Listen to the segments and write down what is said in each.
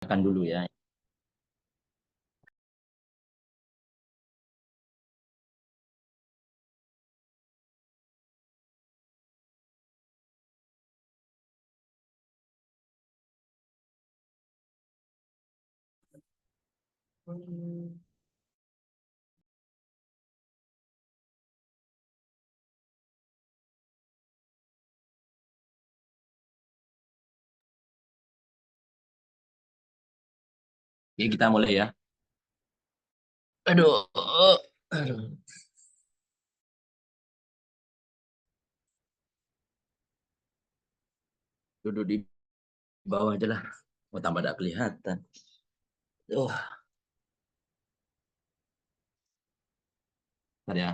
Akan dulu ya. Oke, kita mulai ya. Aduh, aduh. Duduk di bawah aja lah. Mau tambah tidak kelihatan. Bentar ya.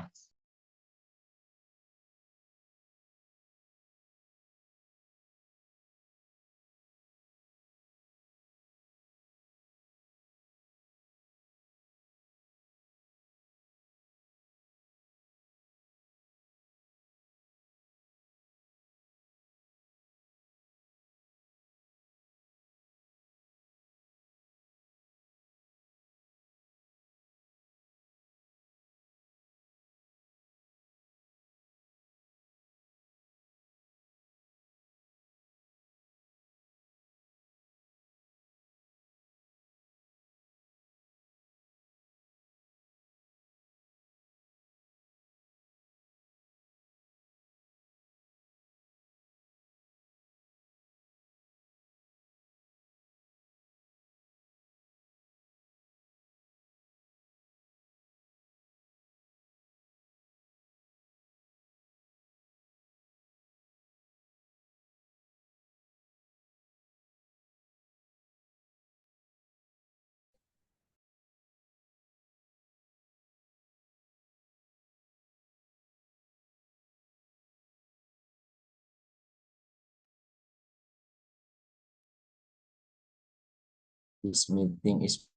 This meeting is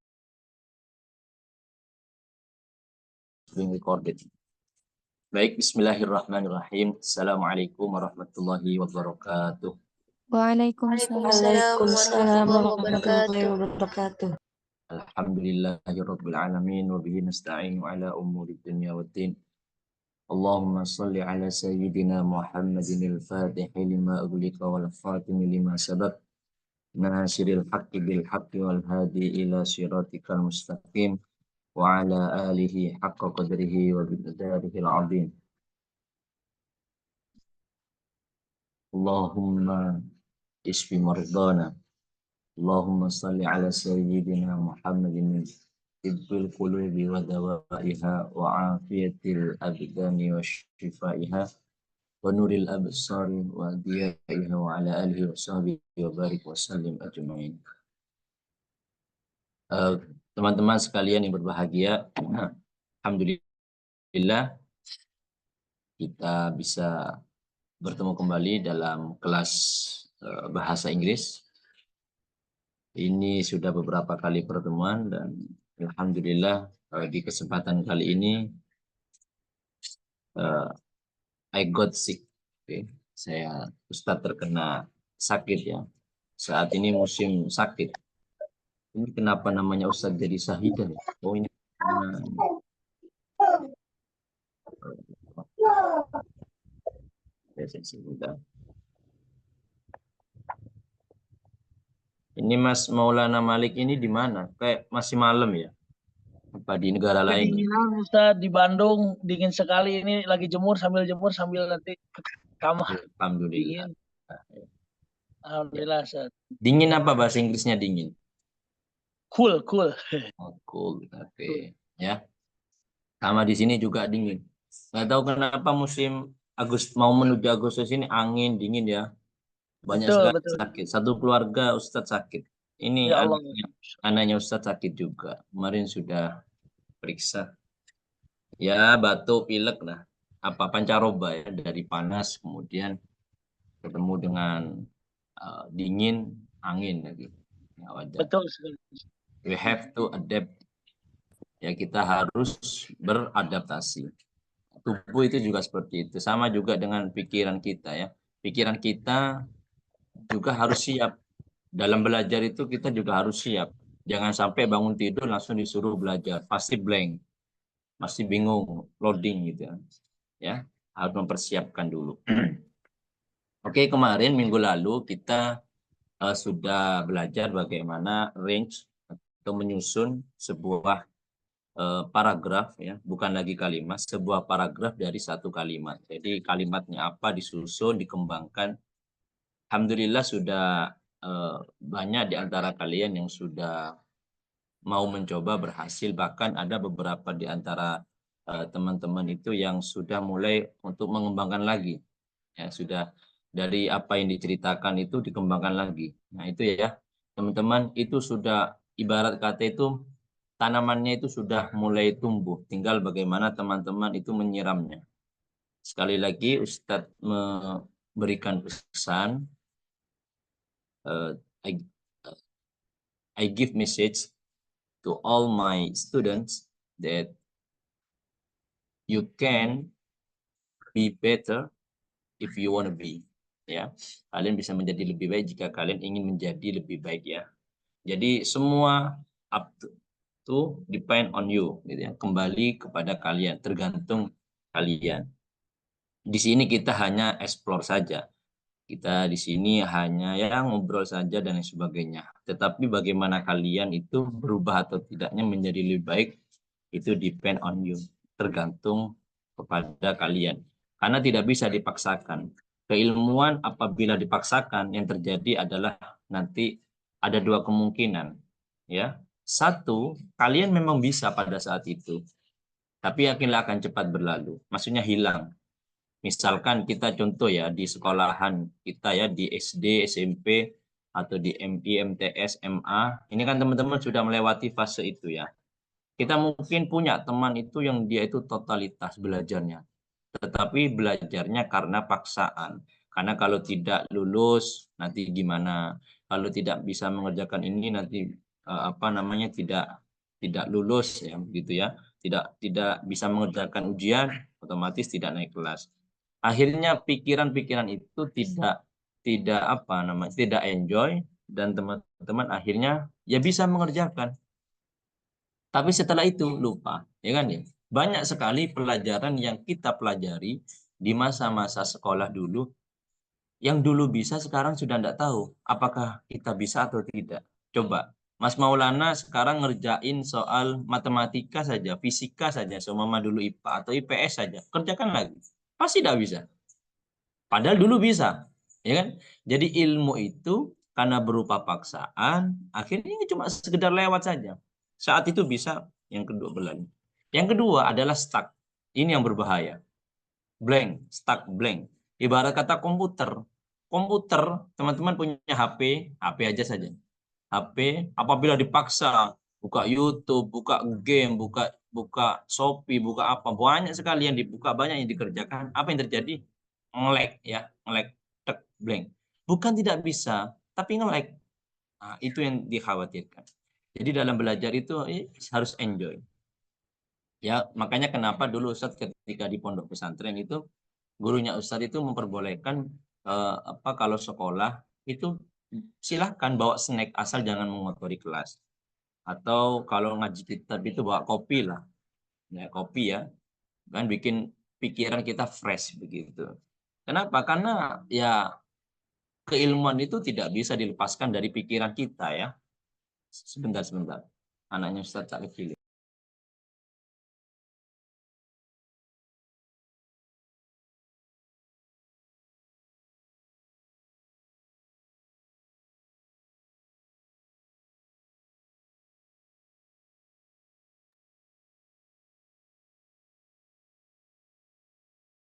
being recorded. Baik, bismillahirrahmanirrahim. Assalamualaikum warahmatullahi wabarakatuh. Waalaikumsalam warahmatullahi wabarakatuh. Alhamdulillahirabbil alamin wa bihi nasta'inu ala umuri dunya waddin. Allahumma shalli ala sayyidina Muhammadin al-Fatih lima ughliqa wal khatim lima sabaq. Nasiril haqqi bil haqqi wal hadi ila siratikal mustaqim wa ala alihi haqqa qadrihi wa biqdarihi al-azim. Allahumma isfi mardana. Allahumma salli ala sayyidina Muhammadin tibbil qulubi wa dawaiha wa afiyatil abdani wa shifaiha wa nuril absari wa diyaiha wa ala alihi wa sahbihi wa barik wa sallim ajma'in. Teman-teman sekalian yang berbahagia, alhamdulillah kita bisa bertemu kembali dalam kelas bahasa Inggris. Ini sudah beberapa kali pertemuan dan alhamdulillah di kesempatan kali ini I got sick. Okay. Saya Ustadz terkena sakit ya. Saat ini musim sakit. Ini kenapa namanya Ustadz jadi Sahidah? Oh ini ini Mas Maulana Malik ini di mana? Kayak masih malam ya? Apa di negara lain? Kedinginan Ustaz, di Bandung dingin sekali, ini lagi jemur sambil nanti ke kamar. Alhamdulillah. Dingin. Alhamdulillah Ustaz. Dingin apa bahasa Inggrisnya dingin? Cool. Oh, cool. Oke. Ya. Sama di sini juga dingin. Nggak tahu kenapa musim mau menuju Agustus ini angin dingin ya. Banyak sekali sakit. Satu keluarga Ustadz sakit. Ini Ya Allah. anaknya Ustadz sakit juga. Kemarin sudah periksa. Ya batuk, pilek lah. Apa pancaroba ya, dari panas kemudian ketemu dengan dingin, angin lagi. Ya, wajar. Betul sekali. We have to adapt. Ya kita harus beradaptasi. Tubuh itu juga seperti itu. Sama juga dengan pikiran kita ya. Pikiran kita juga harus siap dalam belajar itu kita juga harus siap. Jangan sampai bangun tidur langsung disuruh belajar, pasti blank, masih bingung, loading gitu ya. Ya, harus mempersiapkan dulu. Oke, kemarin minggu lalu kita sudah belajar bagaimana range atau menyusun sebuah paragraf, ya, bukan lagi kalimat, sebuah paragraf dari satu kalimat. Jadi kalimatnya apa disusun, dikembangkan. Alhamdulillah sudah banyak di antara kalian yang sudah mau mencoba, berhasil, bahkan ada beberapa di antara teman-teman itu yang sudah mulai untuk mengembangkan lagi, ya, sudah dari apa yang diceritakan itu dikembangkan lagi. Nah itu ya teman-teman, itu sudah ibarat kata itu tanamannya itu sudah mulai tumbuh, tinggal bagaimana teman-teman itu menyiramnya. Sekali lagi Ustadz memberikan pesan, I, I give message to all my students that you can be better if you want to be. Ya, kalian bisa menjadi lebih baik jika kalian ingin menjadi lebih baik, ya. Jadi semua up to depend on you, gitu ya. Kembali kepada kalian, tergantung kalian. Di sini kita hanya explore saja. Kita di sini hanya ya ngobrol saja dan lain sebagainya. Tetapi bagaimana kalian itu berubah atau tidaknya menjadi lebih baik, itu depend on you, tergantung kepada kalian. Karena tidak bisa dipaksakan. Keilmuan apabila dipaksakan, yang terjadi adalah nanti ada dua kemungkinan, ya. Satu, kalian memang bisa pada saat itu, tapi yakinlah akan cepat berlalu. Maksudnya hilang. Misalkan kita contoh ya di sekolahan kita ya, di SD, SMP, atau di MI, MTS, MA, ini kan teman-teman sudah melewati fase itu ya. Kita mungkin punya teman itu yang dia itu totalitas belajarnya, tetapi belajarnya karena paksaan. Karena kalau tidak lulus nanti gimana? Kalau tidak bisa mengerjakan ini nanti apa namanya tidak lulus ya, begitu ya. Tidak bisa mengerjakan ujian, otomatis tidak naik kelas. Akhirnya pikiran-pikiran itu tidak apa namanya, tidak enjoy, dan teman-teman akhirnya ya bisa mengerjakan. Tapi setelah itu lupa, ya kan ya. Banyak sekali pelajaran yang kita pelajari di masa-masa sekolah dulu, yang dulu bisa sekarang sudah tidak tahu apakah kita bisa atau tidak. Coba, Mas Maulana sekarang ngerjain soal matematika saja, fisika saja, seumpama dulu IPA atau IPS saja, kerjakan lagi. Pasti tidak bisa. Padahal dulu bisa, ya kan? Jadi ilmu itu karena berupa paksaan, akhirnya cuma sekedar lewat saja. Saat itu bisa, yang kedua berlalu. Yang kedua adalah stuck. Ini yang berbahaya. Blank, stuck blank. Ibarat kata komputer. Komputer, teman-teman punya HP, HP aja saja. HP apabila dipaksa buka YouTube, buka game, buka Shopee, buka apa, banyak sekali yang dibuka, banyak yang dikerjakan. Apa yang terjadi? Nge-lag ya, nge-lag, tek, blank. Bukan tidak bisa, tapi nge-lag. Nah, itu yang dikhawatirkan. Jadi dalam belajar itu harus enjoy. Ya, makanya kenapa dulu Ustadz ketika di pondok pesantren itu gurunya Ustadz itu memperbolehkan apa kalau sekolah itu silahkan bawa snack asal jangan mengotori kelas. Atau kalau ngaji kitab itu bawa kopi lah. Ya, kopi ya. Kan bikin pikiran kita fresh begitu. Kenapa? Karena ya keilmuan itu tidak bisa dilepaskan dari pikiran kita ya. Sebentar. Anaknya Ustadz Cak Kecil.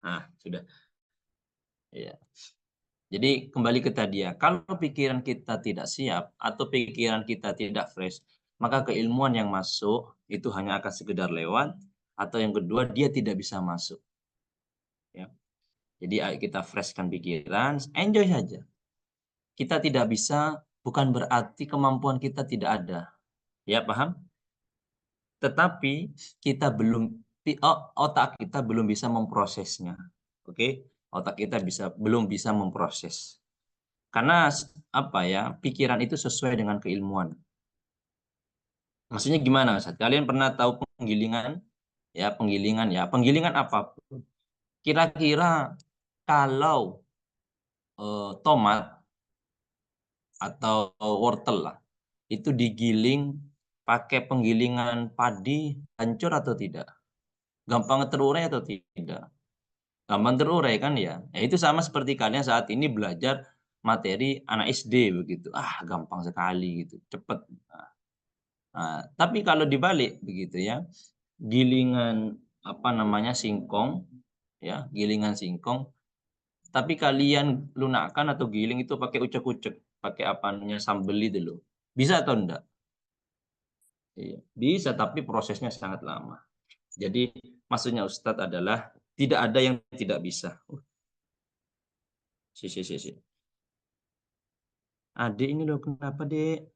Nah, sudah. Ya. Jadi kembali ke tadi ya, kalau pikiran kita tidak siap atau pikiran kita tidak fresh, maka keilmuan yang masuk itu hanya akan sekedar lewat, atau yang kedua dia tidak bisa masuk. Ya. Jadi ayo kita freshkan pikiran, enjoy saja. Kita tidak bisa bukan berarti kemampuan kita tidak ada. Ya, paham? Tetapi kita otak kita belum bisa memprosesnya. Oke? Otak kita belum bisa memproses. Karena apa ya, pikiran itu sesuai dengan keilmuan. Maksudnya gimana, Ustaz? Kalian pernah tahu penggilingan? Ya, penggilingan apapun. Kira-kira kalau tomat atau wortel lah, itu digiling pakai penggilingan padi, hancur atau tidak? Gampang terurai atau tidak? Gampang terurai kan ya? Ya itu sama seperti kalian saat ini belajar materi anak SD begitu. Gampang sekali gitu, cepet. Tapi kalau dibalik begitu ya, gilingan apa namanya singkong, ya gilingan singkong, tapi kalian lunakkan atau giling itu pakai ucek-ucek, pakai apanya sambel itu loh. Bisa atau enggak? Iya, bisa, tapi prosesnya sangat lama. Jadi maksudnya Ustadz adalah tidak ada yang tidak bisa. Si. Adik ini loh, kenapa dek?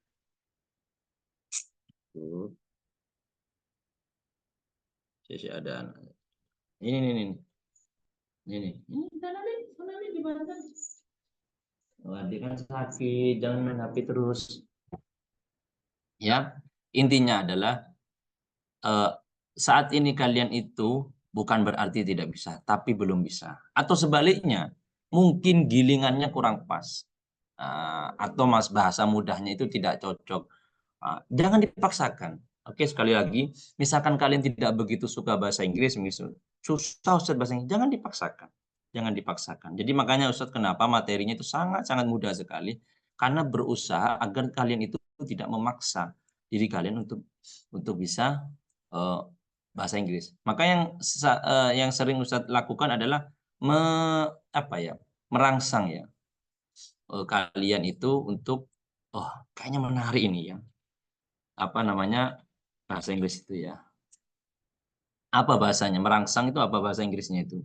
Tuh, si ada anak. Ini sana dek di mana? Oh, adik kan sakit, jangan main HP terus. Ya, intinya adalah saat ini kalian itu bukan berarti tidak bisa, tapi belum bisa. Atau sebaliknya, mungkin gilingannya kurang pas. Atau mas bahasa mudahnya itu tidak cocok. Jangan dipaksakan. Oke, sekali lagi, misalkan kalian tidak begitu suka bahasa Inggris, susah Ustaz bahasa Inggris, jangan dipaksakan. Jangan dipaksakan. Jadi makanya Ustaz kenapa materinya itu sangat-sangat mudah sekali, karena berusaha agar kalian itu tidak memaksa diri kalian untuk bisa bahasa Inggris. Maka yang sering Ustaz lakukan adalah merangsang ya kalian itu untuk kayaknya menarik ini ya. Apa namanya bahasa Inggris itu ya? Apa bahasanya? Merangsang itu apa bahasa Inggrisnya itu?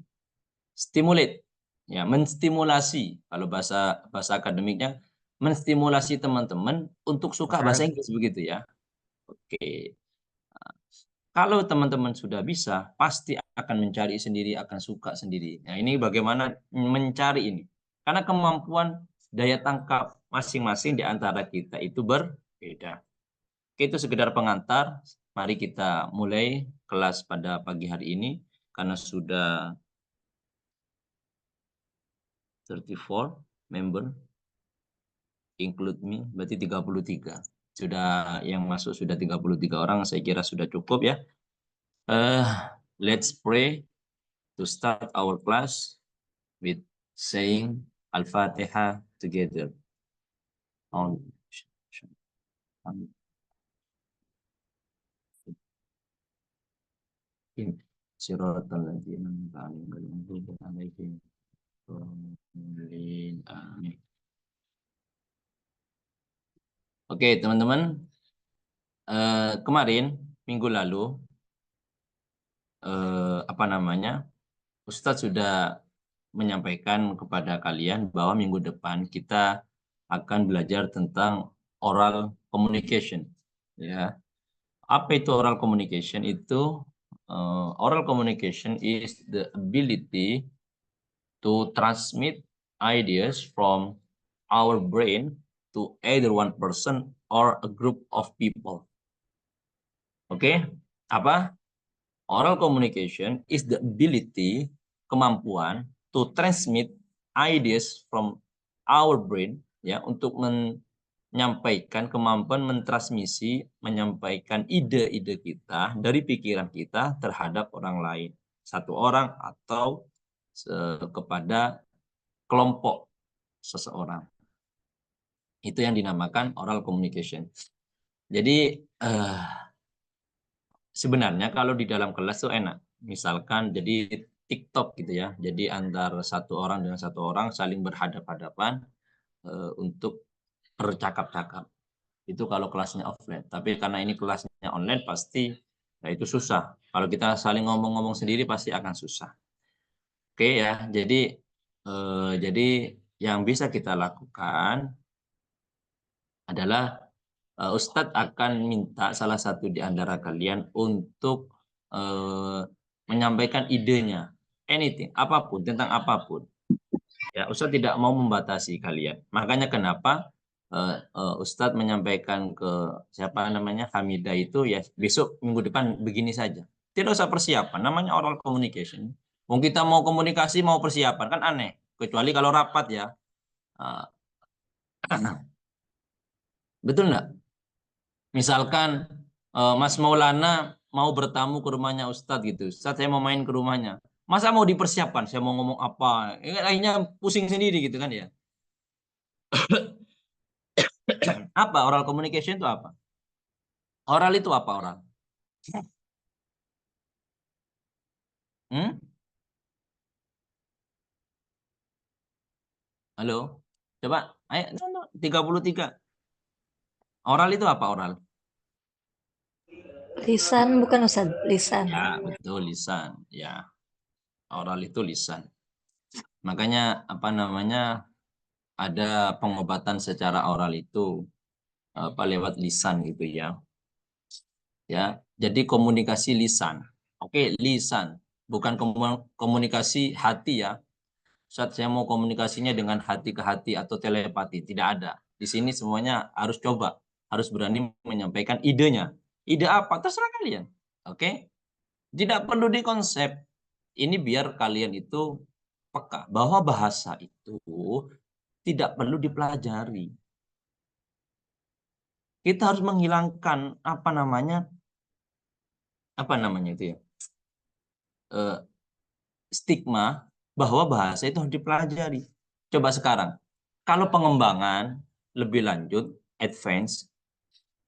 Stimulate. Ya, menstimulasi. Kalau bahasa akademiknya menstimulasi teman-teman untuk suka bahasa Inggris begitu ya. Oke. Kalau teman-teman sudah bisa, pasti akan mencari sendiri, akan suka sendiri. Nah, ini bagaimana mencari ini? Karena kemampuan daya tangkap masing-masing di antara kita itu berbeda. Oke, itu sekedar pengantar. Mari kita mulai kelas pada pagi hari ini. Karena sudah 34 member, include me, berarti 33. Sudah yang masuk sudah 33 orang, saya kira sudah cukup ya. Let's pray to start our class with saying Al-Fatihah together. Siratal ladzina an'amta alaihim. Amin. Oke, teman-teman. Kemarin minggu lalu Ustadz sudah menyampaikan kepada kalian bahwa minggu depan kita akan belajar tentang oral communication. Ya, apa itu oral communication? Itu oral communication is the ability to transmit ideas from our brain to either one person or a group of people. Oke, apa? Oral communication is the ability, kemampuan to transmit ideas from our brain, ya, untuk menyampaikan, kemampuan mentransmisi, menyampaikan ide-ide kita dari pikiran kita terhadap orang lain, satu orang atau kepada kelompok seseorang. Itu yang dinamakan oral communication. Jadi sebenarnya kalau di dalam kelas tuh enak. Misalkan jadi TikTok gitu ya. Jadi antara satu orang dengan satu orang saling berhadap-hadapan untuk bercakap-cakap. Itu kalau kelasnya offline. Tapi karena ini kelasnya online pasti itu susah. Kalau kita saling ngomong-ngomong sendiri pasti akan susah. Oke ya. Jadi yang bisa kita lakukan adalah Ustadz akan minta salah satu di antara kalian untuk menyampaikan idenya, anything, apapun, tentang apapun. Ya, Ustadz tidak mau membatasi kalian. Makanya kenapa Ustadz menyampaikan ke siapa namanya Hamidah itu ya besok minggu depan begini saja. Tidak usah persiapan, namanya oral communication. Mau kita mau komunikasi mau persiapan kan aneh. Kecuali kalau rapat ya. Eh, betul nggak? Misalkan Mas Maulana mau bertamu ke rumahnya Ustadz gitu. Ustadz saya mau main ke rumahnya. Masa mau dipersiapkan? Saya mau ngomong apa? Akhirnya pusing sendiri gitu kan ya. Apa oral communication itu apa? Oral itu apa oral? Hmm? Halo? Coba, ayo, 33. Oral itu apa oral? Lisan bukan Ustaz, lisan. Ya, betul, lisan. Ya, oral itu lisan. Makanya, apa namanya, ada pengobatan secara oral itu, apa, lewat lisan gitu ya. Ya, jadi komunikasi lisan. Oke, lisan. Bukan komunikasi hati ya. Saat saya mau komunikasinya dengan hati ke hati atau telepati, tidak ada. Di sini semuanya harus coba, harus berani menyampaikan idenya. Ide apa? Terserah kalian. Oke? Tidak perlu dikonsep. Ini biar kalian itu peka bahwa bahasa itu tidak perlu dipelajari. Kita harus menghilangkan apa namanya itu ya, eh, stigma bahwa bahasa itu harus dipelajari. Coba sekarang, kalau pengembangan lebih lanjut, advance,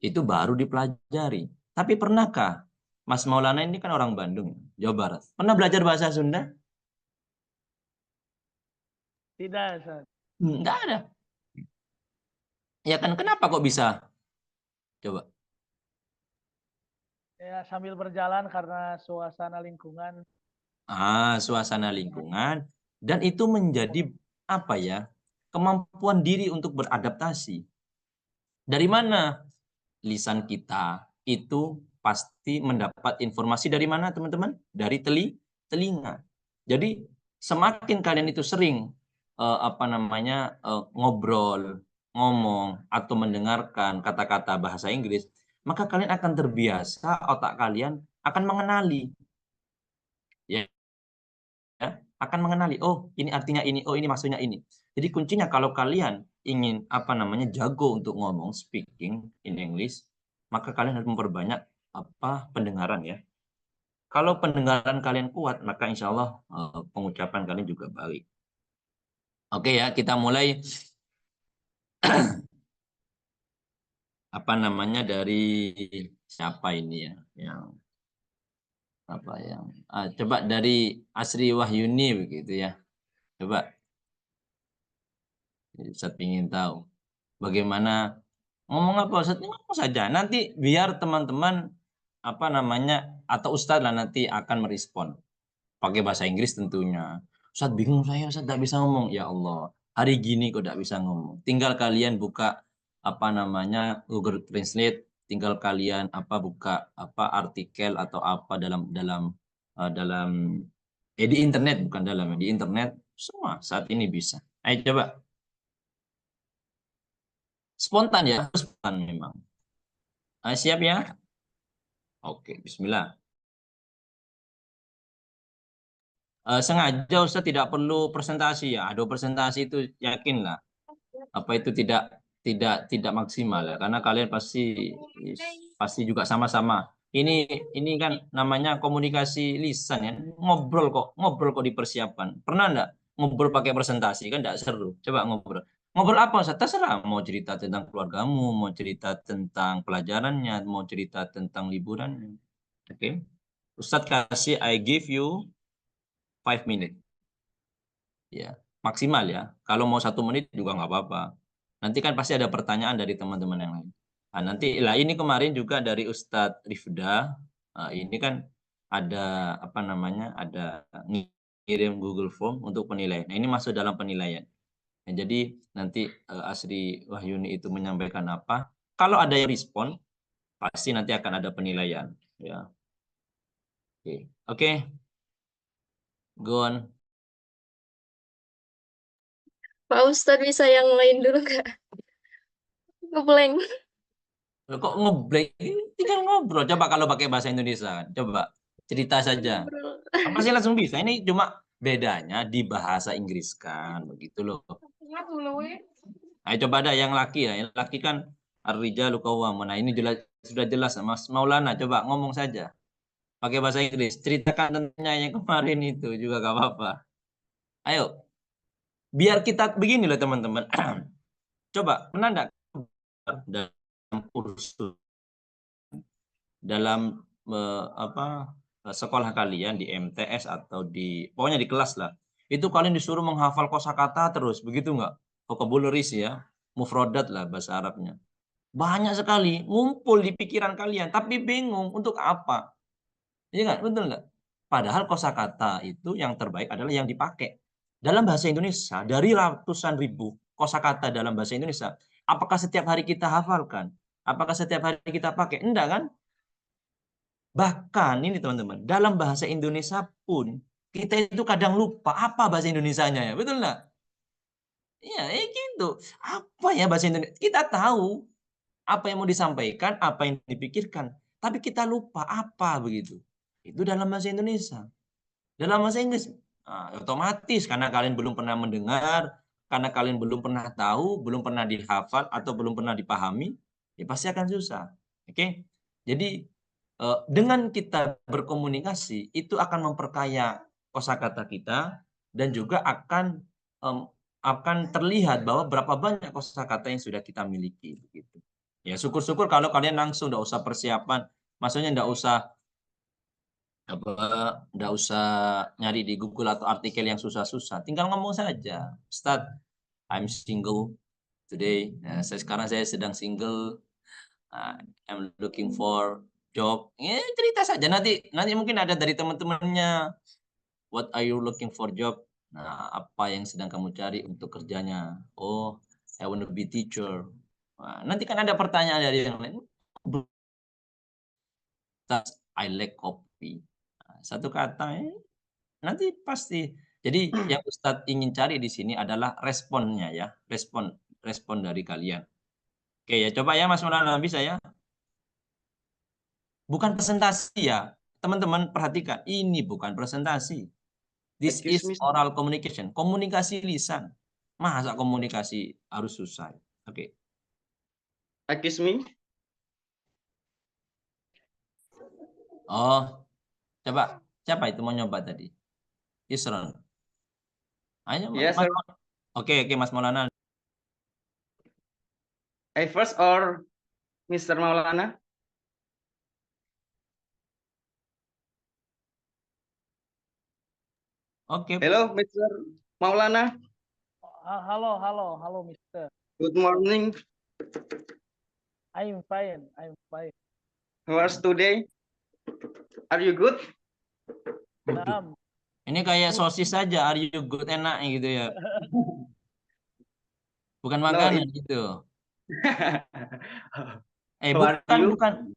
itu baru dipelajari. Tapi pernahkah Mas Maulana ini kan orang Bandung, Jawa Barat. Pernah belajar bahasa Sunda? Tidak, Ustaz. Enggak ada. Ya kan, kenapa kok bisa? Coba. Ya, sambil berjalan karena suasana lingkungan. Suasana lingkungan. Dan itu menjadi apa ya? Kemampuan diri untuk beradaptasi. Dari mana lisan kita itu pasti mendapat informasi dari mana, teman-teman? Dari telinga. Jadi semakin kalian itu sering apa namanya ngobrol, ngomong atau mendengarkan kata-kata bahasa Inggris, maka kalian akan terbiasa, otak kalian akan mengenali, ya, akan mengenali. Oh, ini artinya ini. Oh, ini maksudnya ini. Jadi kuncinya kalau kalian ingin apa namanya jago untuk ngomong speaking in English, maka kalian harus memperbanyak apa pendengaran ya. Kalau pendengaran kalian kuat, maka insya Allah pengucapan kalian juga baik. Oke ya, kita mulai apa namanya dari siapa ini ya, yang apa yang coba dari Asri Wahyuni begitu ya. Coba saya ingin tahu bagaimana ngomong apa Ustaz? Ngomong saja. Nanti biar teman-teman apa namanya atau Ustadz lah nanti akan merespon pakai bahasa Inggris tentunya. Ustaz bingung saya, Ustaz tidak bisa ngomong. Ya Allah, hari gini kok tidak bisa ngomong. Tinggal kalian buka apa namanya Google Translate, tinggal kalian apa buka apa artikel atau apa dalam di internet, bukan dalam di internet, semua saat ini bisa. Ayo coba spontan ya, spontan memang. Siap ya? Oke, Bismillah. Sengaja Ustaz tidak perlu presentasi ya. Ada presentasi itu yakinlah. Apa itu tidak maksimal ya. Karena kalian pasti juga sama-sama. Ini kan namanya komunikasi lisan ya. Ngobrol kok dipersiapkan. Pernah enggak ngobrol pakai presentasi kan enggak seru. Coba ngobrol. Ngobrol apa Ustaz? Terserah. Mau cerita tentang keluargamu, mau cerita tentang pelajarannya, mau cerita tentang liburannya. Oke. Ustadz kasih I give you 5 minutes. Ya, maksimal ya. Kalau mau 1 menit juga nggak apa-apa. Nanti kan pasti ada pertanyaan dari teman-teman yang lain. Nah, nanti lah ini kemarin juga dari Ustadz Rifda. Ini kan ada apa namanya? Ada ngirim Google Form untuk penilaian. Nah, ini masuk dalam penilaian. Nah, jadi nanti Asri Wahyuni itu menyampaikan apa? Kalau ada yang respon, pasti nanti akan ada penilaian. Ya, oke, oke, go on. Pak Ustadz bisa yang lain dulu nggak? Ngeblank. Loh, kok ngeblank? Tinggal ngobrol. Coba kalau pakai bahasa Indonesia. Coba cerita saja. Ngobrol. Pasti langsung bisa. Ini cuma bedanya di bahasa Inggris kan. Begitu loh. Ayo coba ada yang laki ya. Yang laki kan ar-rijalu qawwamun. Nah ini sudah jelas. Mas Maulana coba ngomong saja. Pakai bahasa Inggris. Ceritakan tentang yang kemarin itu juga gak apa-apa. Ayo. Biar kita begini loh teman-teman. Coba pernah enggak dalam kursus dalam sekolah kalian di MTS atau di pokoknya di kelas lah. Itu kalian disuruh menghafal kosakata terus, begitu enggak? Vocabularies ya, mufradat lah bahasa Arabnya. Banyak sekali ngumpul di pikiran kalian, tapi bingung untuk apa? Iya enggak? Betul enggak? Padahal kosakata itu yang terbaik adalah yang dipakai. Dalam bahasa Indonesia, dari ratusan ribu kosakata dalam bahasa Indonesia, apakah setiap hari kita hafalkan? Apakah setiap hari kita pakai? Enggak kan? Bahkan ini teman-teman, dalam bahasa Indonesia pun kita itu kadang lupa apa bahasa Indonesianya ya, betul enggak? Iya, gitu. Apa ya bahasa Indonesia? Kita tahu apa yang mau disampaikan, apa yang dipikirkan, tapi kita lupa apa begitu. Itu dalam bahasa Indonesia. Dalam bahasa Inggris, otomatis karena kalian belum pernah mendengar, karena kalian belum pernah tahu, belum pernah dihafal atau belum pernah dipahami, ya pasti akan susah. Oke? Jadi dengan kita berkomunikasi itu akan memperkaya kosakata kita dan juga akan terlihat bahwa berapa banyak kosakata yang sudah kita miliki begitu. Ya syukur-syukur kalau kalian langsung enggak usah persiapan, maksudnya enggak usah nyari di Google atau artikel yang susah-susah, tinggal ngomong saja. Ustaz, I'm single today. Nah, sekarang saya sedang single. I'm looking for job. Ya, cerita saja. Nanti mungkin ada dari teman-temannya. What are you looking for job? Nah, apa yang sedang kamu cari untuk kerjanya? Oh, I want to be teacher. Nah, nanti kan ada pertanyaan dari yang lain. I like coffee. Nah, satu kata nanti pasti. Jadi yang Ustadz ingin cari di sini adalah responnya ya, respon dari kalian. Oke ya, coba ya Mas Maulana bisa ya. Bukan presentasi ya. Teman-teman perhatikan, ini bukan presentasi. This is Excuse me, oral communication, komunikasi lisan. Masa komunikasi harus susah? Oke. excuse me. Oh, coba. Siapa itu mau nyoba tadi? Yusron. Ayo, Yes, Mas. sir. Oke, Mas Maulana. I first or Mr. Maulana? Oke. Hello, Mr. Maulana. Halo, Mister. Good morning. I'm fine. How are you today? Are you good? Naam. Ini kayak sosis saja, are you good, enak gitu ya. Bukan No, makanan gitu. How are you? Bukan.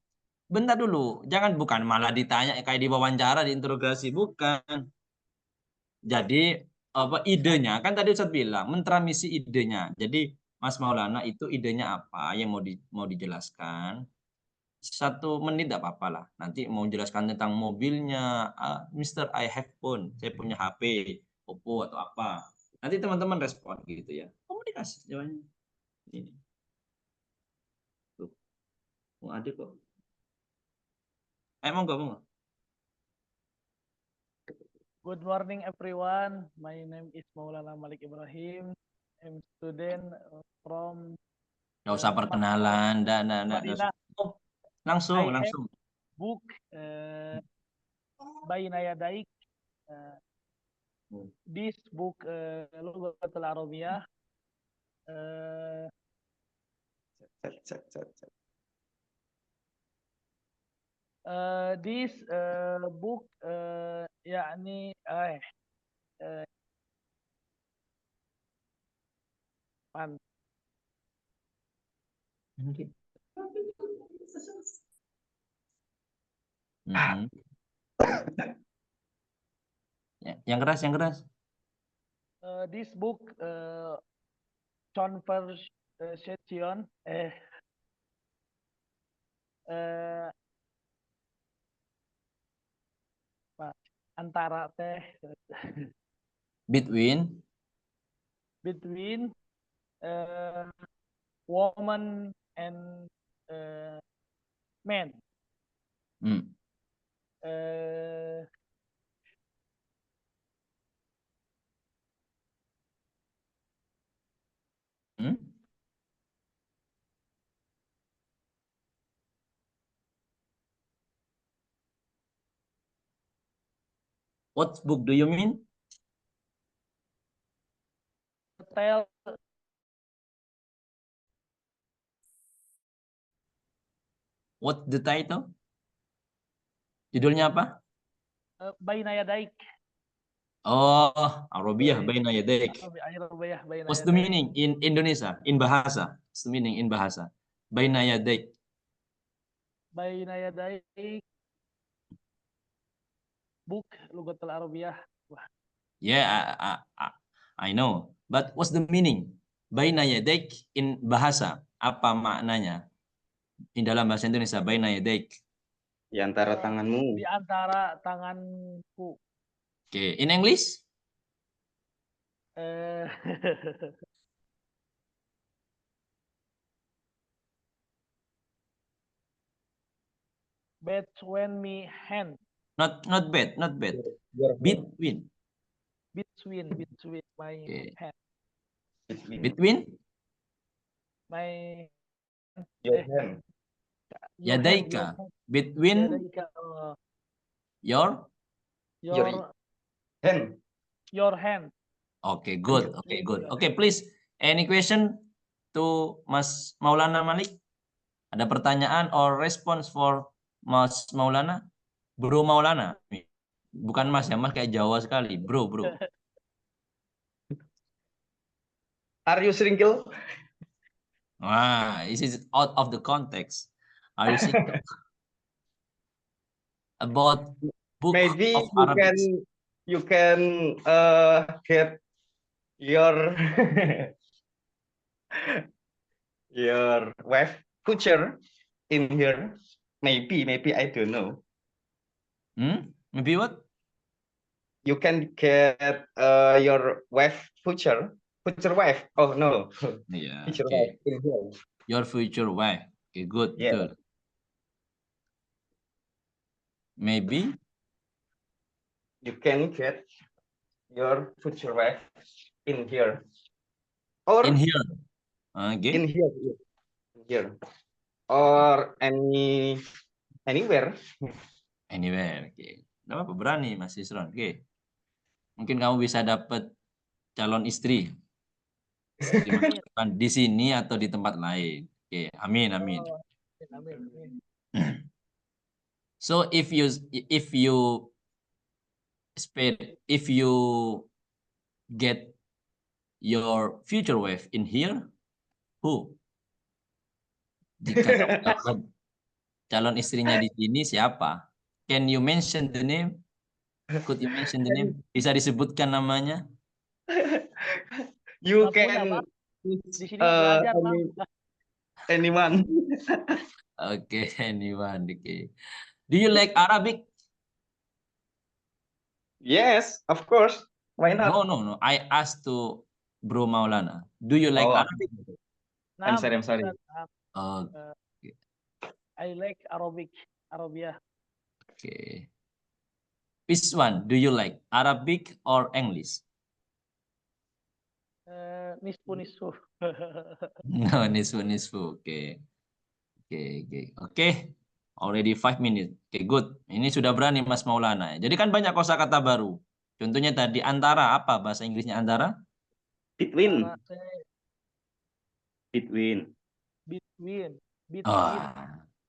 Bentar dulu, jangan bukan malah ditanya kayak di wawancara, diinterogasi, bukan. Jadi apa idenya? Kan tadi Ustadz bilang mentramisi idenya. Jadi Mas Maulana itu idenya apa yang mau dijelaskan? 1 menit tidak apa-apa lah. Nanti mau jelaskan tentang mobilnya, Mister I have phone, saya punya HP, Oppo atau apa. Nanti teman-teman respon gitu ya. Komunikasi jawabannya. Ini. Tuh. Mau ada kok. Mau. Good morning everyone. My name is Maulana Malik Ibrahim. I'm student from Nggak usah perkenalan, Madinah. Langsung. I have book Baina Yadaik. This book Lughatul Arabiyah. This book يعني pan. Ya, yang keras. This book conversation eh apa, antara Between. between uh, woman and uh, man. Hmm. Uh, Hmm? What book do you mean? tell What the title? Judulnya apa? Baina Yadaik. Oh, Arabiyah Baina Yadaik. Baina What's the Yadaik. meaning in Indonesia? In bahasa. What's the meaning in bahasa? Baina Yadaik. Baina Yadaik. Book Lugatul Arabiyah. Yeah, I know. But what's the meaning? Baina Yadaik in bahasa. Apa maknanya? Di dalam bahasa Indonesia, Baina Yadaik. Di antara tanganmu. Di antara tanganku. Okay, in English? Between me hand. Not bad, not bad. Between. Between my Okay. hand. Between My Your hand. your hand, your Yadaika. hand. Between Yadaika, your. your Hand. your hand. Okay, good. Okay, good. Okay, please. Any question to Mas Maulana Malik? Ada pertanyaan or response for Mas Maulana? Bro Maulana. Bukan Mas ya, Mas kayak Jawa sekali. Bro. Are you single? Wah, this is out of the context. Are you single? About book Maybe of Arabic. you can get your your wife future in here. Maybe I don't know. Maybe what? You can get your wife future wife. Oh no, Yeah, future okay. wife in here. Your future wife. Okay, good. Yeah. Betul. Maybe You can get your future wife in here. Or in here. Okay. in here. In here. Or anywhere. Anywhere. Oke. Nggak apa-apa, berani Mas Isron. Oke. Mungkin kamu bisa dapat calon istri. Di sini atau di tempat lain. Oke, amin. Amin. So if you get your future wife in here, who? Jika kamu dapat calon istrinya di sini siapa? Can you mention the name? Could you mention the name? Bisa disebutkan namanya? You Nggak punya, can Pak. Di sini belajar, Bang. anyone. Okay, anyone. Okay. Do you like Arabic? Yes, of course. Why not? No. I asked to Bro Maulana. Do you like Oh, Arabic? I'm sorry. Oh, I like Arabia. okay. Which one do you like? Arabic or English? Nisfu. No, nisfu. Okay. Already 5 minutes. Okay, good. Ini sudah berani Mas Maulana. Jadi kan banyak kosakata baru. Contohnya tadi antara, apa bahasa Inggrisnya antara? Between.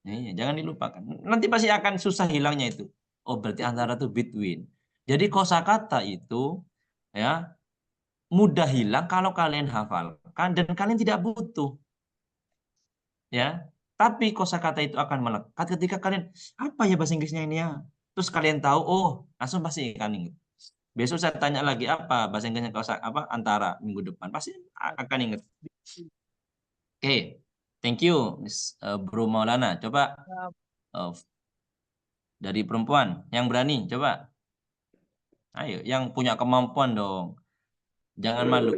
Iya, jangan dilupakan. Nanti pasti akan susah hilangnya itu. Oh, berarti antara tuh between. Jadi kosakata itu ya mudah hilang kalau kalian hafalkan dan kalian tidak butuh. Ya. Tapi kosakata itu akan melekat ketika kalian apa ya bahasa Inggrisnya ini ya. Terus kalian tahu, oh, langsung pasti kalian ingat. Besok saya tanya lagi apa bahasa Inggrisnya apa antara minggu depan pasti akan ingat. Oke, thank you, Miss Bro Maulana. Coba dari perempuan yang berani, coba. Ayo, yang punya kemampuan dong. Jangan malu.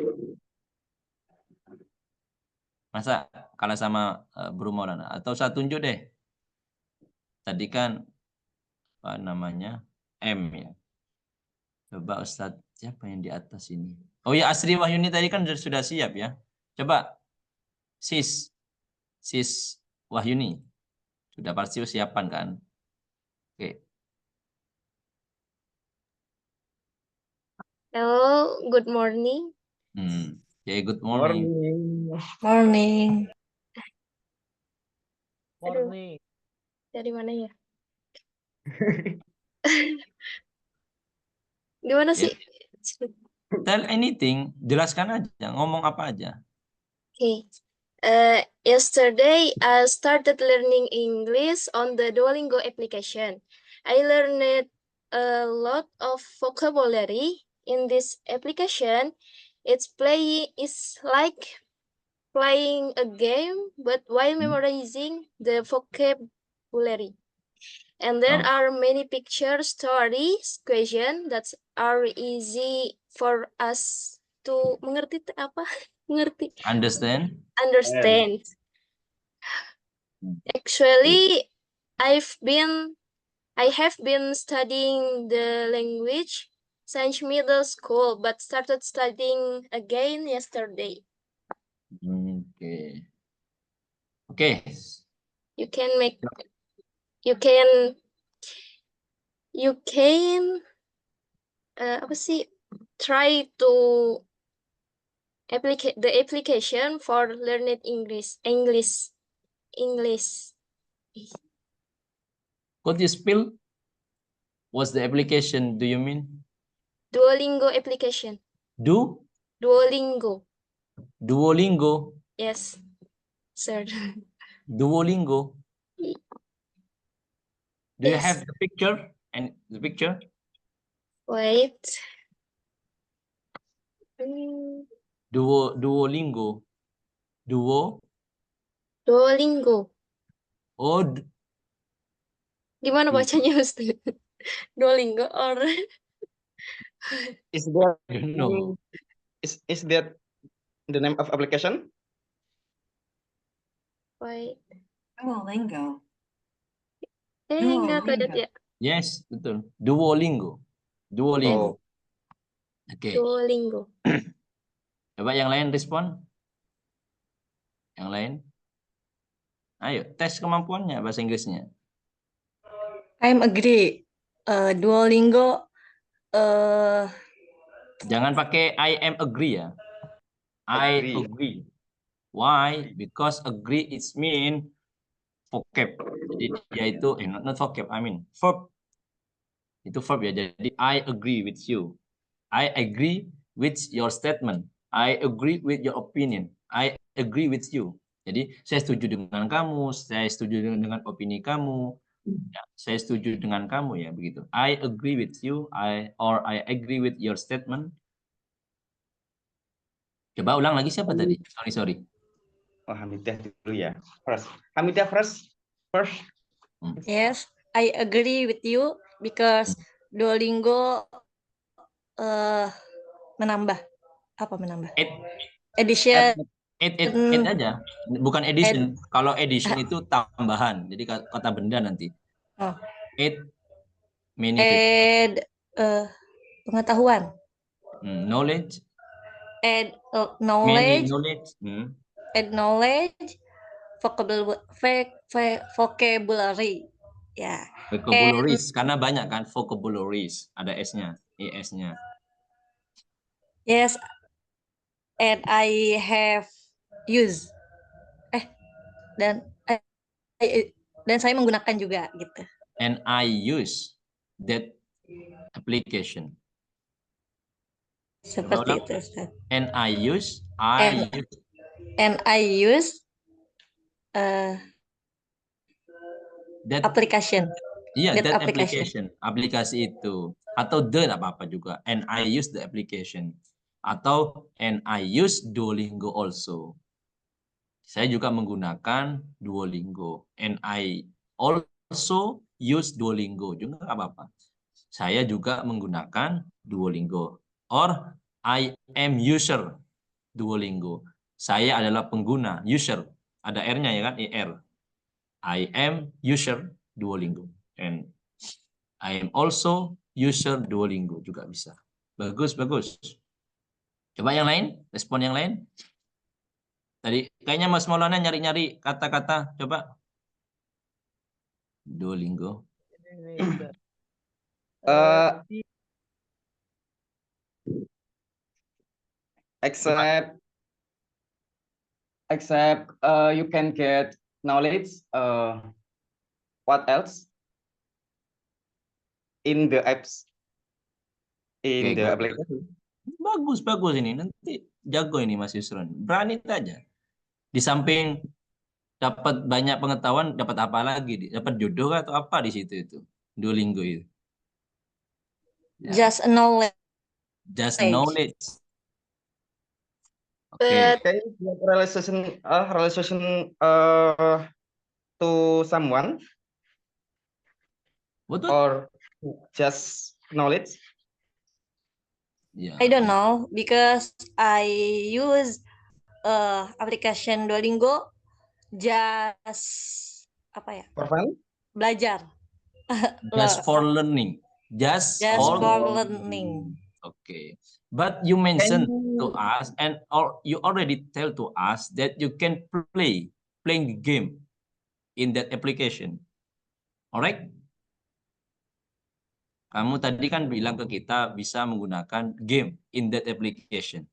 Masa kalah sama Bro Maulana? Atau saya tunjuk deh. Tadi kan apa namanya M ya. Coba Ustadz siapa yang di atas ini? Oh ya Asri Wahyuni tadi kan sudah siap ya. Coba Sis Wahyuni sudah pasti siapan kan? Oke. Hello, good morning. Oke, good morning. Morning. Aduh, Morning. dari mana ya? Gimana Ya. sih? Tell anything, jelaskan aja, ngomong apa aja. Okay. Yesterday, I started learning English on the Duolingo application. I learned a lot of vocabulary in this application. It's like playing a game, but while memorizing the vocabulary. And there are many picture stories, question that are easy for us to mengerti apa? Mengerti. Understand? Understand. Actually, I have been studying the language since middle school, but started studying again yesterday. Oke. Oke. You can apa sih? Try to the application for learning English. Could you spell? What's the application do you mean? Duolingo application. Duolingo. Duolingo. Yes, sir. Duolingo. Do you Yes. have the picture and the picture? Wait. Duolingo. Duolingo. Oh, Gimana bacanya, Ustaz? Duolingo or Is that I don't know. is that the name of application? wait. Duolingo. Nggak lihat ya. Yes, betul. Duolingo. Duolingo. Oh, Oke. Duolingo. Coba yang lain respon. Yang lain. Ayo, tes kemampuannya bahasa Inggrisnya. I'm agree. Duolingo. Jangan pakai I am agree ya. I Agree. agree. Why? Because agree it's mean vocab. Jadi dia itu not vocab, I mean verb. Itu verb ya. Jadi I agree with you. I agree with your statement. I agree with your opinion. I agree with you. Jadi saya setuju dengan kamu, saya setuju dengan opini kamu. Ya, saya setuju dengan kamu ya begitu. I agree with you. I agree with your statement. Coba ulang lagi siapa tadi? Sorry. Oh, Hamidah dulu ya. Hamidah first. Yes, I agree with you because Duolingo menambah. Apa menambah? Edition. Add aja. Bukan edition. Kalau edition itu tambahan. Jadi kata benda nanti. Oh. Add many Add pengetahuan. knowledge. Add Many knowledge. knowledge. Add knowledge. Vocabulary. Ya. Vocabularies. Karena banyak kan vocabularies. Ada S-nya. ES-nya. Yes. And I have used. Dan saya menggunakan juga gitu. And I use that application. Seperti itu, Ustaz. And I use that application. Iya, that that application. Aplikasi itu. Atau the nggak apa-apa juga. And I use the application. Atau and I use Duolingo also. Saya juga menggunakan Duolingo. And I also use Duolingo. Juga nggak apa-apa. Saya juga menggunakan Duolingo. Or I am user Duolingo. Saya adalah pengguna, user. Ada R-nya ya kan, ER. I am user Duolingo. And I am also user Duolingo juga bisa. Bagus, bagus. Coba yang lain, respon yang lain. Tadi kayaknya Mas Maulana nyari-nyari kata-kata. Coba. Duolingo. Ini udah. Uh, Di- except you can get knowledge. What else in the apps, in Oke, the good. application? Bagus, bagus ini. Nanti jago ini Mas Yusron. Berani saja. Di samping dapat banyak pengetahuan, dapat apa lagi? Dapat jodoh atau apa di situ itu? Duolingo itu. Ya, Just knowledge. just knowledge. Oke. But Can you get relation to someone Betul? or just knowledge? Ya. I don't know because I use application Duolingo just apa ya? For fun? Belajar. Just for learning. Just Just for for learning. Okay. But you mentioned to you us or you already tell to us that you can playing the game in that application. Alright? Kamu tadi kan bilang ke kita bisa menggunakan game in that application.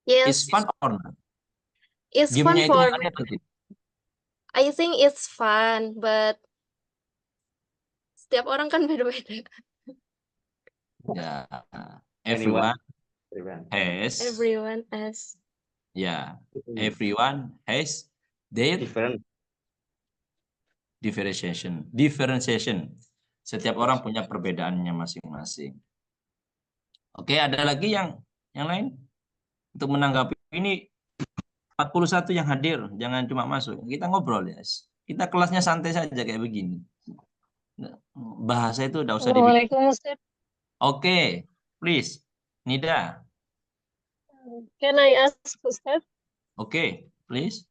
Is yes, fun or not? it's fun Gamenya itu for menarik atau tidak? I think it's fun, but setiap orang kan beda-beda. Ya, Anyone? everyone has Everyone has ya, everyone has their Different. differentiation. Setiap orang punya perbedaannya masing-masing. Oke, ada lagi yang lain untuk menanggapi ini 41 yang hadir, jangan cuma masuk. Kita ngobrol ya. Kita kelasnya santai saja kayak begini. Bahasa itu udah usah dibikin. Assalamualaikum Ustaz. Oke, please. Nida. Can I ask Ustaz? Oke, please.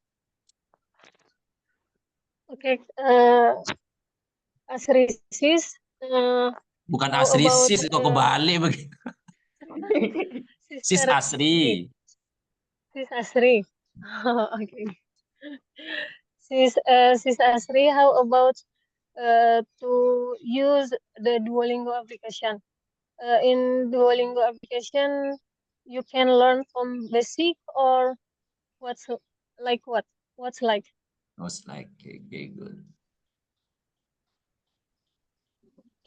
Okay. Asrisis. Bukan How Asri about, sis kok kebalik begitu. Sis Sister Asri. Sis Asri. Okay. Sis Asri, how about to use the Duolingo application? In Duolingo application, you can learn from basic or what's like what? What's like? Was like okay, good.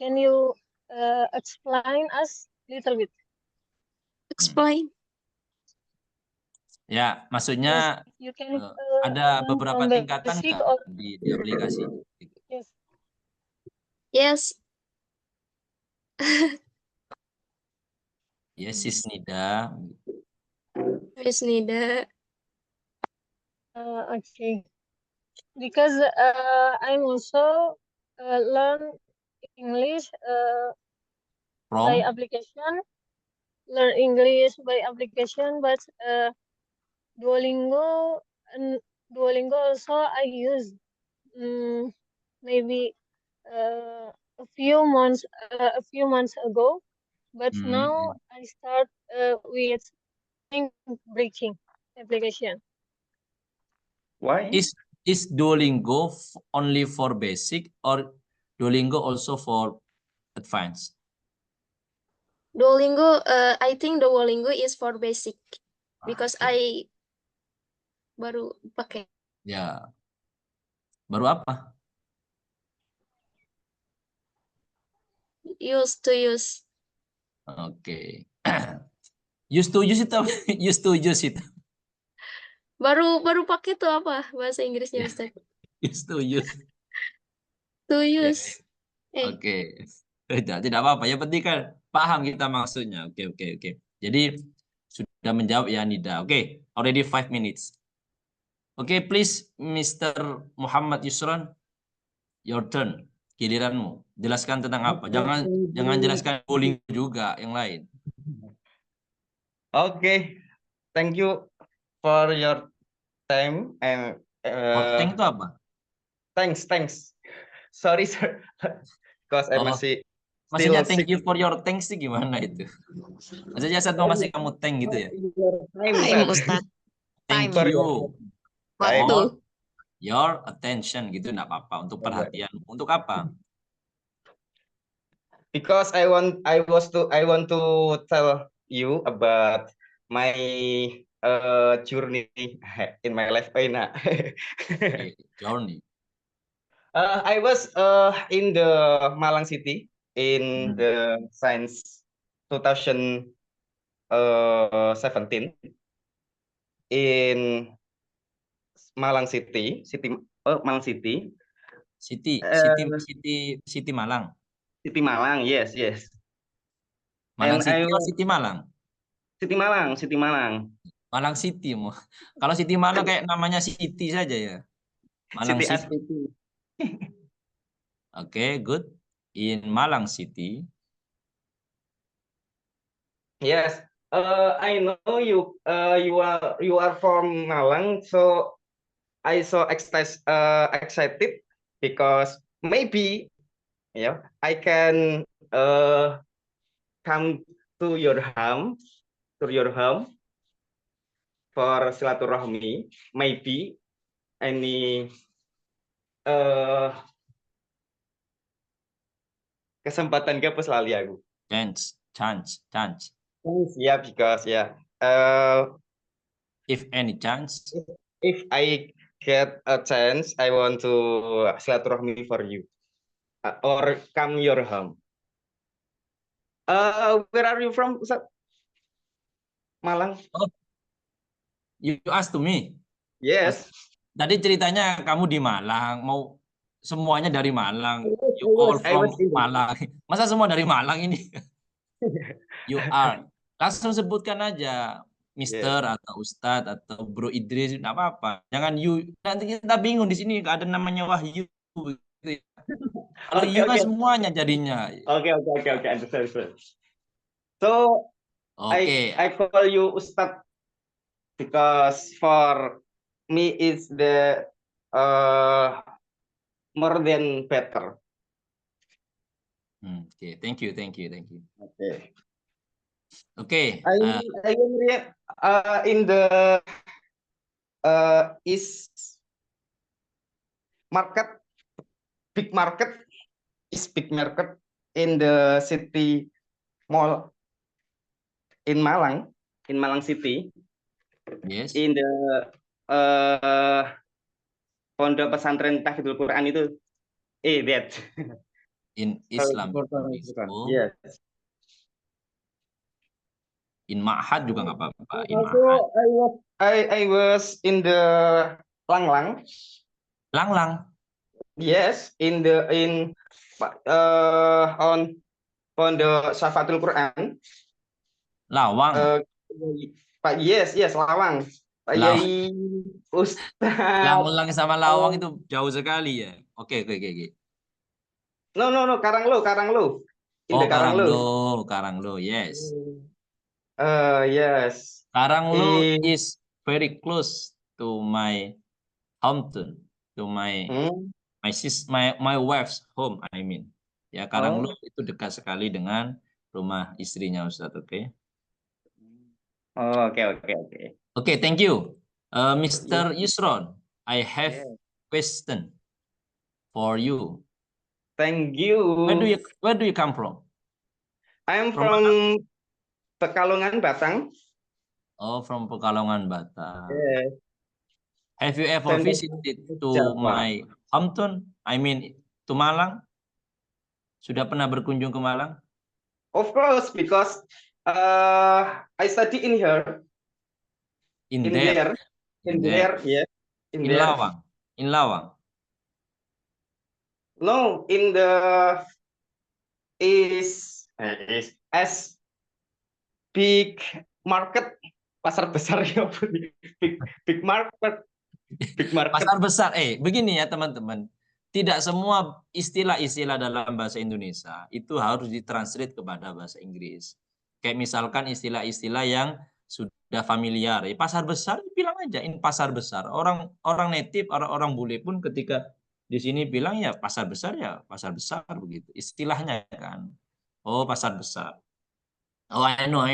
Can you explain us little bit? explain. Ya, maksudnya You can ada learn beberapa from tingkatan basic nggak or di aplikasi? yes. Yes, Yes, sis Nida. Miss Nida. Okay. Because I'm also learn English by From application. Learn English by application, but Duolingo and Duolingo also I use maybe a few months ago, but now I start with breaking application. Why? Is Duolingo only for basic or Duolingo also for advanced? Duolingo, I think Duolingo is for basic because Okay. I baru pakai. Ya. Baru apa? Used to use. Oke. Used to use itu used to use itu. Baru pakai tuh apa bahasa Inggrisnya Ya. Ustaz? Used to use. To Ya. use. Oke. Tidak apa-apa. Yang penting kan paham kita maksudnya. Oke, oke, oke. Jadi sudah menjawab ya Nida. Oke, already 5 minutes. Oke, please Mr. Muhammad Yusron, your turn. Giliranmu. Jelaskan tentang apa? Jangan jelaskan bowling juga yang lain. Okay, thank you for your time and Horteng itu apa? thanks. Sorry, sir. Because I Oh, masih maksudnya still thank you for your thanks sih gimana itu? Maksudnya saya mau kasih kamu thank gitu ya? time, Time, sir. Ustadz. Thank Time. you Time. Waktu. for your attention gitu, enggak apa-apa. Untuk perhatian. Untuk apa? Because I want to tell you about my journey in my life right now. Okay, journey. I was in the Malang City in the since 2017 in Malang City, Malang City, City Malang. City Malang, yes. Malang And City I atau City Malang? City Malang. Malang City mau. Kalau City Malang kayak namanya City saja ya. Malang City City. SPT. Oke, good. In Malang City. Yes. I know you. You are from Malang, so I so excited because maybe I can come to your home for silaturahmi. Maybe any kesempatan ke pas lali aku. Chance. Yeah, because If any chance. if I get a chance, I want to silaturahmi for you or come your home. Where are you from, Ustaz? Malang. Oh, you ask to me. Yes. Tadi ceritanya kamu di Malang, mau semuanya dari Malang. You all from Malang. Masa semua dari Malang ini? You are. Langsung sebutkan aja Mister atau Ustadz atau Bro Idris, enggak apa-apa. Jangan you, nanti kita bingung di sini ada namanya Wahyu gitu ya. Kalau you kan semuanya jadinya. Okay. Understand. So Oke. I call you Ustadz because for me is the more than better. Okay, thank you. Okay. I am in the East market, big market in the city mall in Malang City. Yes. In the pondok pesantren Tahfidzul Quran itu. That. In Islam. Yes. In Ma'had juga nggak apa-apa. In Also, I was in the Langlang. Yes, in on Pondok Syafatul Quran. Lawang. Pak yes, Lawang. Pak Yai Ustaz. Langlang sama Lawang itu jauh sekali ya. Oke. No, Karanglo. In the Karanglo, yes. Yes. Karanglo is very close to my hometown, to my wife's home, I mean. Ya, Karanglo itu dekat sekali dengan rumah istrinya Ustadz, oke? Oke. Oke, thank you. Mr. Yusron, I have question for you. Thank you. Where do you come from? I am from Pekalongan, Batang. Oh, from Pekalongan, Batang. Yes. Have you ever visited to my hometown? I mean, to Malang? Sudah pernah berkunjung ke Malang? Of course, because I study in here. In there. Yeah. In Lawang. In Lawang. No, in the is as big market, pasar besar ya, big market, big market. Pasar besar. Begini ya teman-teman. Tidak semua istilah-istilah dalam bahasa Indonesia itu harus ditranslate kepada bahasa Inggris. Kayak misalkan istilah-istilah yang sudah familiar. Pasar besar, bilang aja in pasar besar. Orang native, orang bule pun ketika di sini bilang ya pasar besar begitu. Istilahnya kan. Oh, pasar besar. Oh, I know.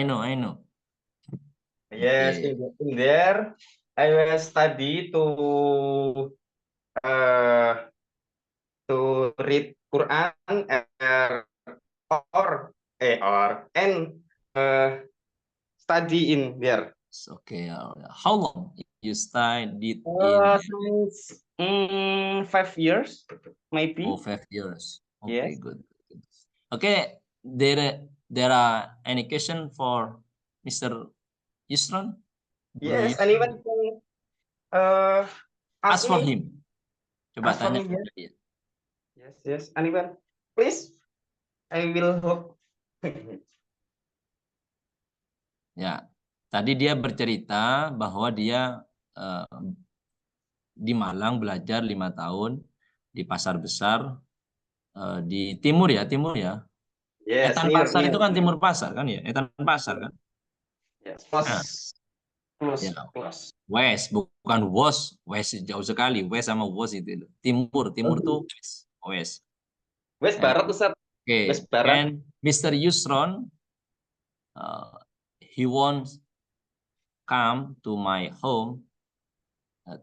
Yes, Oke. in there I will study uh, to read Quran or and study in there. Okay. How long you studied in? Since 5 years, maybe. Oh, 5 years. Okay, Yes. good. Okay, there are any question for Mr. Yusron? Yes, Bro, anyone can ask for me. him. Coba Ask for tanya me, kepada dia. Yes, anyone, please. I will help. Ya, tadi dia bercerita bahwa dia di Malang belajar 5 tahun di pasar besar di timur ya. Yes, Etan near. Pasar itu kan timur pasar kan ya, Etan Pasar kan. Yes, Nah, close. ya. West, bukan West. West jauh sekali. West sama West itu. Timur tuh West. West Barat, Ustaz. Okay. West Barat. And Mr. Yusron, he wants come to my home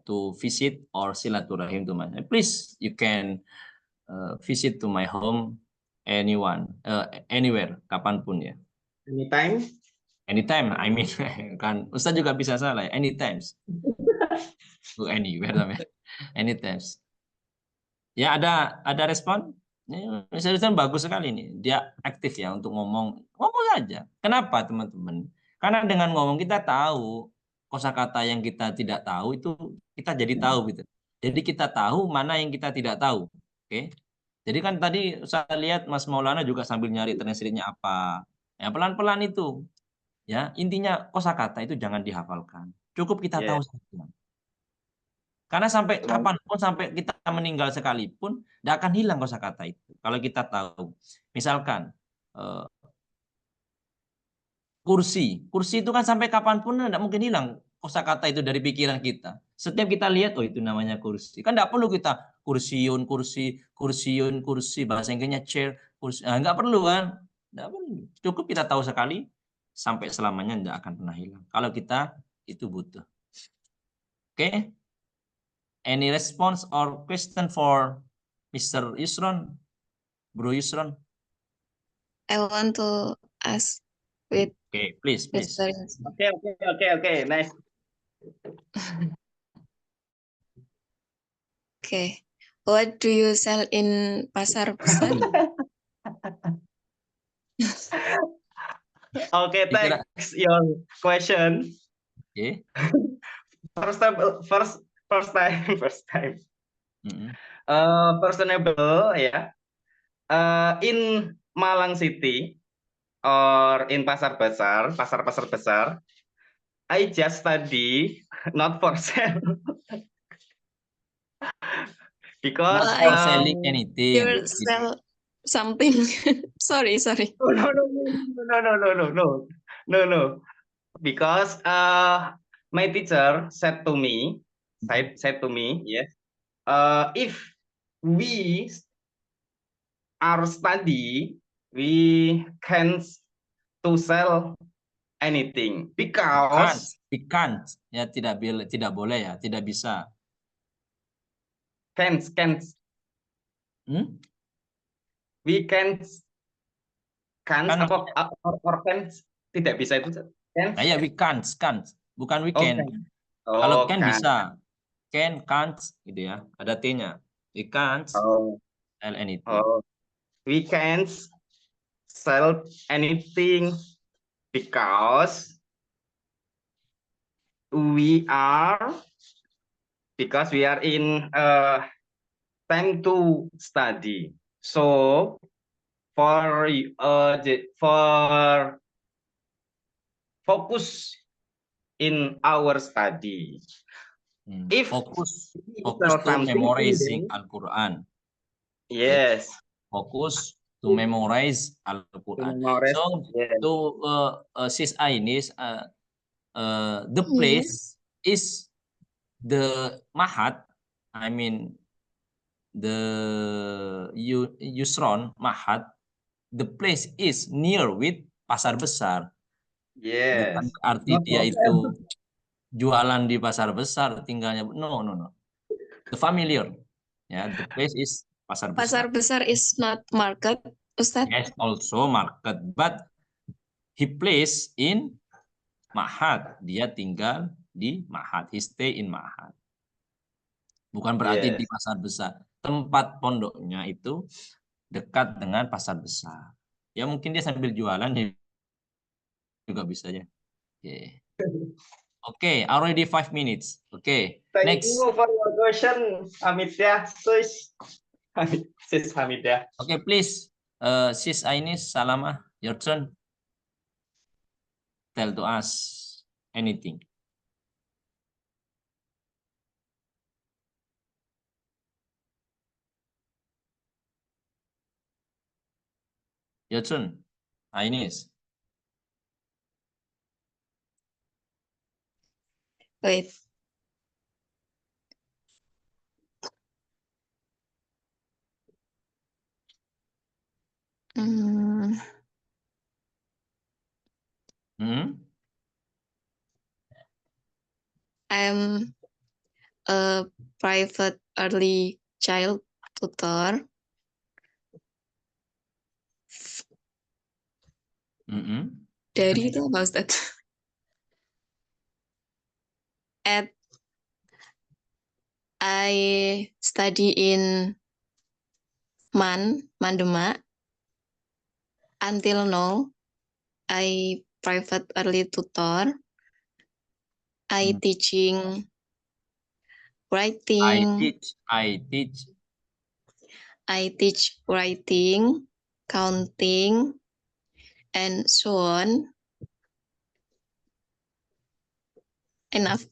to visit or silaturahim to my. Please, you can visit to my home anywhere, kapanpun ya. Anytime, I mean kan Ustaz juga bisa salah ya. Anytime. Anywhere namanya. Anytime. Ya ada respon? Mr. Yusron bagus sekali nih. Dia aktif ya untuk ngomong saja. Kenapa teman-teman? Karena dengan ngomong kita tahu kosakata yang kita tidak tahu itu kita jadi tahu gitu. Jadi kita tahu mana yang kita tidak tahu. Oke. Jadi kan tadi saya lihat Mas Maulana juga sambil nyari translate-nya apa. Ya pelan-pelan itu. Ya, intinya kosakata itu jangan dihafalkan. Cukup kita tahu saja. Karena sampai kapanpun, sampai kita meninggal sekalipun, tidak akan hilang kosakata itu. Kalau kita tahu, misalkan kursi itu kan sampai kapanpun tidak mungkin hilang kosakata itu dari pikiran kita. Setiap kita lihat, oh itu namanya kursi. Kan tidak perlu kita kursiun, kursi, bahasa Inggrisnya chair, kursi. Nah, nggak perlu kan? Nggak perlu. Cukup kita tahu sekali, sampai selamanya tidak akan pernah hilang. Kalau kita itu butuh. Oke? Any response or question for Mr. Yusron? Bro Yusron? I want to ask with Okay, please. Mr. Okay, nice. Okay. What do you sell in pasar besar? Okay, thanks your question. Okay. First time. Personable ya. In Malang City or in pasar besar, pasar besar, I just study not for sale. Because not for selling anything. You sell something. Sorry. No. Because my teacher said to me, yes, if we are study, we can to sell anything because we can't. Ya tidak boleh ya, tidak bisa. Can't. We can't or can't, tidak bisa itu. Nah, ya we can't, bukan we can. Oh, kalau can bisa, can't gitu ya, ada T-nya. We can't sell anything. We can't sell anything because we are in time to study. So for focus in our study. If Fokus we to learn something, memorizing then Al-Quran. yes, Fokus to memorize to Al-Quran. memorize. So Yes. to Sis Ainis, the Yes. place is the Mahat. I mean the Yusron Mahat. The place is near with Pasar Besar. Bukan Yes. berarti No dia problem. itu jualan di pasar besar tinggalnya. No. The familiar. Ya, the place is pasar Pasar besar. besar is not market, Ustadz. Yes, also market, but he plays in Mahat. Dia tinggal di Mahat. He stay in Mahat. Bukan berarti di Yes. pasar besar. Tempat pondoknya itu dekat dengan pasar besar. Ya mungkin dia sambil jualan ya juga bisa ya. Okay, already 5 minutes. Okay, Thank next. you for your question, Hamidah. Sis Hamidah. Okay, please, Sis Ainis Salamah, your turn. Tell to us anything. Your turn, Ainis. Wait. Hmm, I'm a private early child tutor. Dari itu apa, Ustadz? I study in Demak. Until now, I private early tutor. I teaching writing. I teach Writing, counting, and so on. Enough.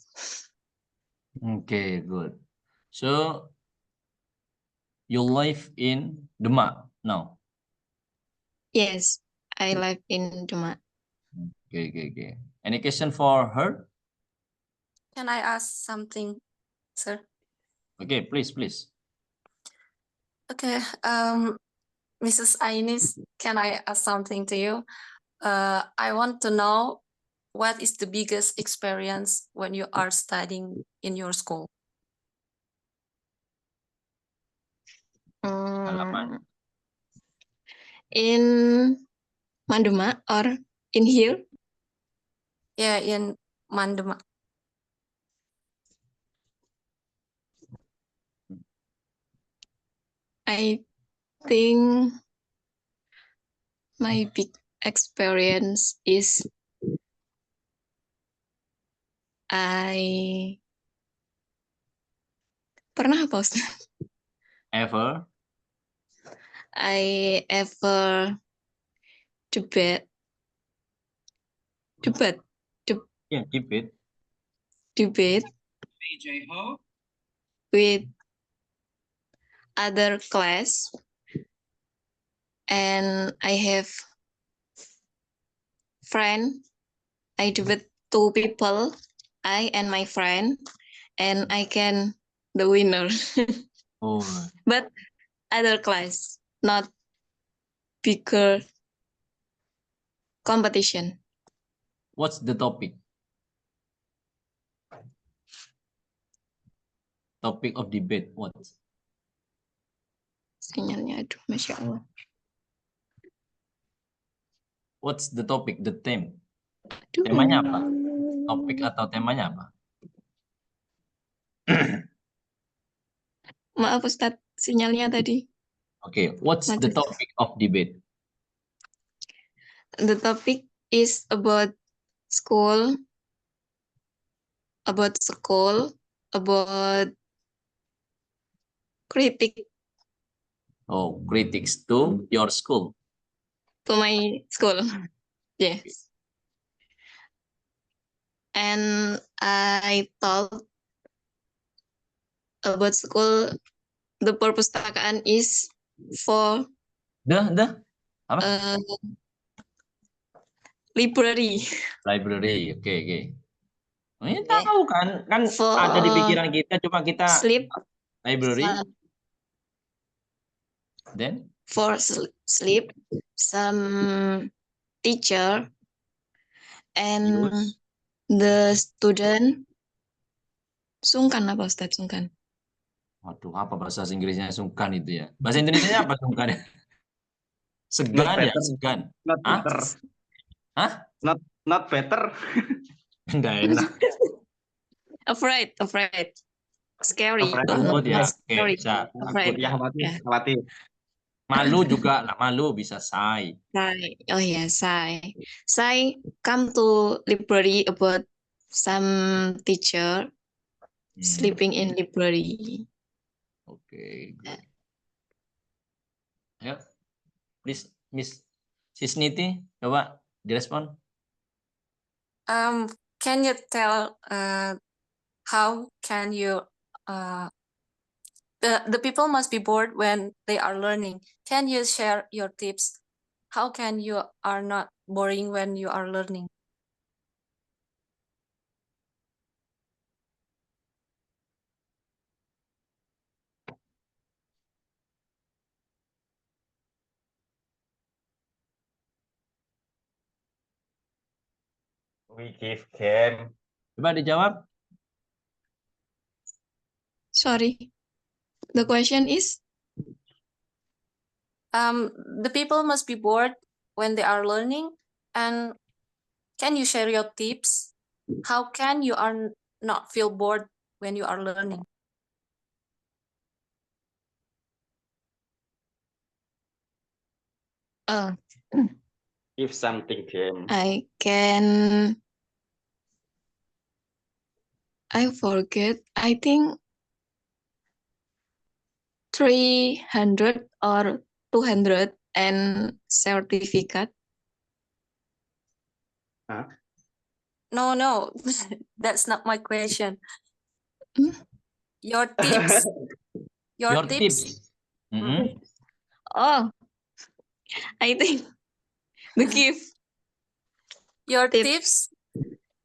Okay, good. So you live in Demak now? Yes, I live in Demak. Okay. Any question for her? Can I ask something, sir? Okay, please. Okay, Mrs. Ainis, can I ask something to you? I want to know what is the biggest experience when you are studying in your school? In Demak or in here? Yeah, in Demak. I think my big experience is I pernah apa, Ustaz? Ever? I ever debate Yeah, debate. with other class, and I have friend. I debate 2 people, I and my friend, and I can the winner. Oh. But other class, not bigger competition. What's the topic? Topic of debate, what? Sinyalnya, aduh, Masya Allah. What's the topic, the theme? Aduh. Temanya apa? Topik atau temanya apa? Maaf Ustadz, sinyalnya tadi. Okay, what's the topic of debate? The topic is about school, about critic. Oh, critics to your school. to my school. Yes. And I thought about school, the perpustakaan is for Apa? library. Library. Oke, oke. Ini Oke. tahu kan For ada di pikiran kita, cuma kita sleep. library. Then For sleep, some teacher and use. the student. Sungkan apa Ustadz? Sungkan. Waduh, apa bahasa Inggrisnya sungkan itu ya? Bahasa Indonesia apa sungkan ya? Segan ya, better. segan. Not Hah? better. Hah? Not better. Enggak enak. Afraid. Scary. Afraid. Takut ya, oke, Scary. bisa. Afraid. Takut Ya, ya. khawatir. Malu juga lah, malu bisa shy. Oh yeah, Sai. Sai come to library about some teacher sleeping in library. Oke, good. Ya, please, Miss Sisniti, coba direspon. Can you tell how can you the people must be bored when they are learning. Can you share your tips? How can you are not boring when you are learning? We give game. Coba dijawab. Sorry. The question is? The people must be bored when they are learning. And can you share your tips? How can you are not feel bored when you are learning? Give something game. I forget. I think 300 or 200 and certificate. No, that's not my question. Hmm? Your tips. Your tips. Mhm. Oh, I think the gift. Your Tips. tips.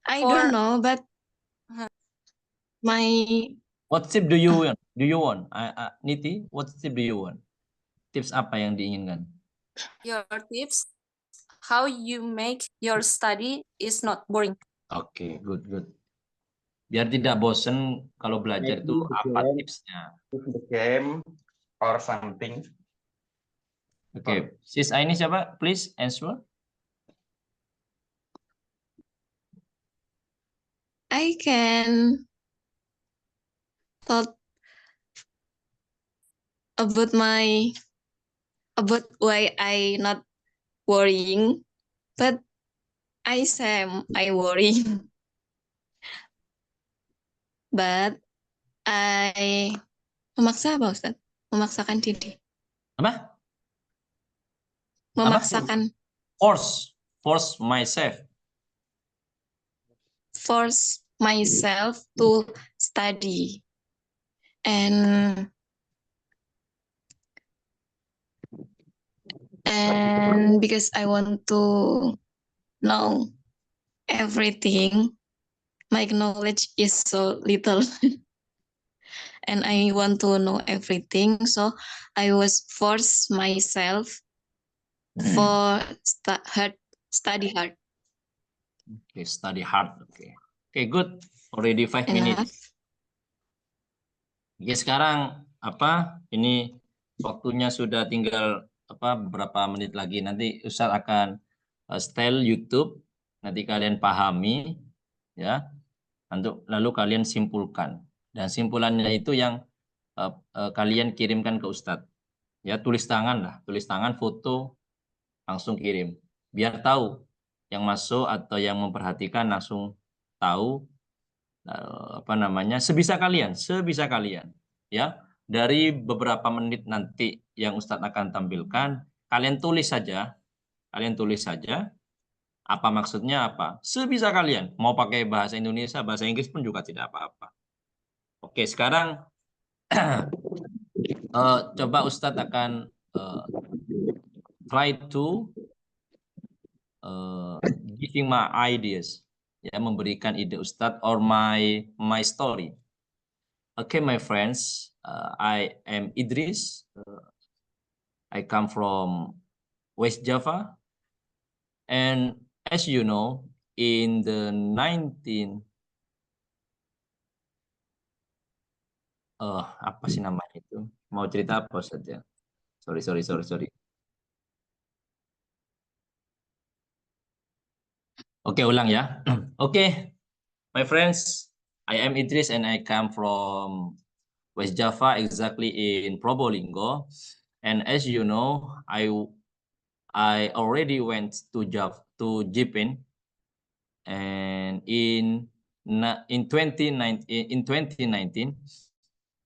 I For- don't know, but my What tip do you want? Niti, what tip do you want? Tips apa yang diinginkan? Your tips. How you make your study is not boring. Oke, good. Biar tidak bosen kalau belajar itu apa tipsnya? The game or something. Oke, Sis Aini siapa? Please answer. I can thought about why I not worrying, but I say I worry. But I memaksa apa Ustaz? Memaksakan diri. Apa? Memaksakan. Force myself. Force myself to study. And because I want to know everything, my knowledge is so little. And I want to know everything, so I was force myself for study hard. Okay, study hard. Okay, good. Already 5 minutes. Oke, sekarang ini waktunya sudah tinggal beberapa menit lagi. Nanti Ustadz akan setel YouTube. Nanti kalian pahami, ya. Lalu kalian simpulkan. Dan simpulannya itu yang kalian kirimkan ke Ustadz. Ya, tulis tangan, foto, langsung kirim. Biar tahu yang masuk atau yang memperhatikan langsung tahu sebisa kalian, ya. Dari beberapa menit nanti yang Ustadz akan tampilkan, kalian tulis saja Kalian tulis saja apa maksudnya apa. Sebisa kalian. Mau pakai bahasa Indonesia, bahasa Inggris pun juga tidak apa-apa. Oke, sekarang coba Ustadz akan try to giving my ideas, ya, memberikan ide Ustadz or my story. Okay, my friends, I am Idris. I come from West Java, and as you know, in the 19 apa sih namanya itu? Mau cerita apa saja? Sorry. Oke, ulang ya. Oke, my friends, I am Idris and I come from West Java, exactly in Probolinggo. And as you know, I already went to Japan, and in 2019,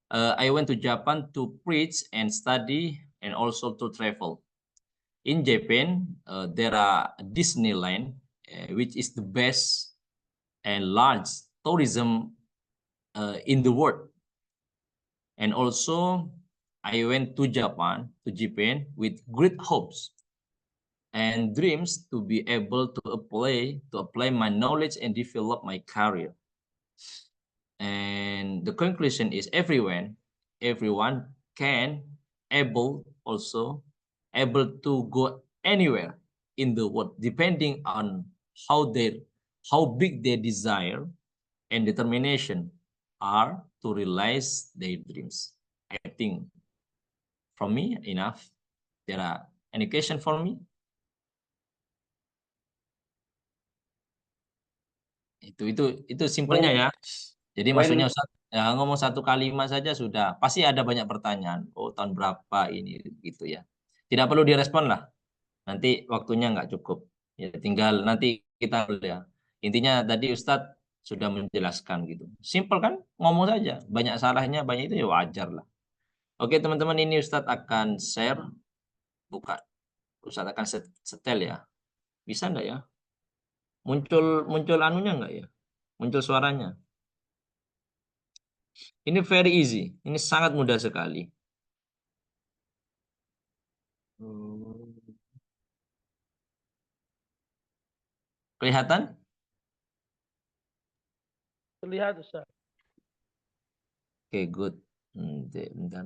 I went to Japan to preach and study and also to travel. In Japan, there are Disneyland, which is the best and large tourism in the world. And also, I went to Japan with great hopes and dreams to be able to apply my knowledge and develop my career. And the conclusion is everyone can able to go anywhere in the world, depending on how big their desire and determination are to realize their dreams. I think from me enough. There are any question for me? Itu simpelnya ya. Jadi maksudnya Ustaz, ya, ngomong satu kalimat saja sudah pasti ada banyak pertanyaan. Oh, tahun berapa ini gitu ya. Tidak perlu direspon lah. Nanti waktunya nggak cukup. Ya tinggal nanti kita ya. Intinya tadi Ustadz sudah menjelaskan gitu. Simple kan? Ngomong saja. Banyak salahnya, banyak itu ya wajar lah. Oke teman-teman, ini Ustadz akan share. Buka. Ustadz akan setel ya. Bisa nggak ya? Muncul anunya nggak ya? Muncul suaranya. Ini very easy. Ini sangat mudah sekali. Kelihatan? Terlihat, Ustaz. Oke, good. Bentar.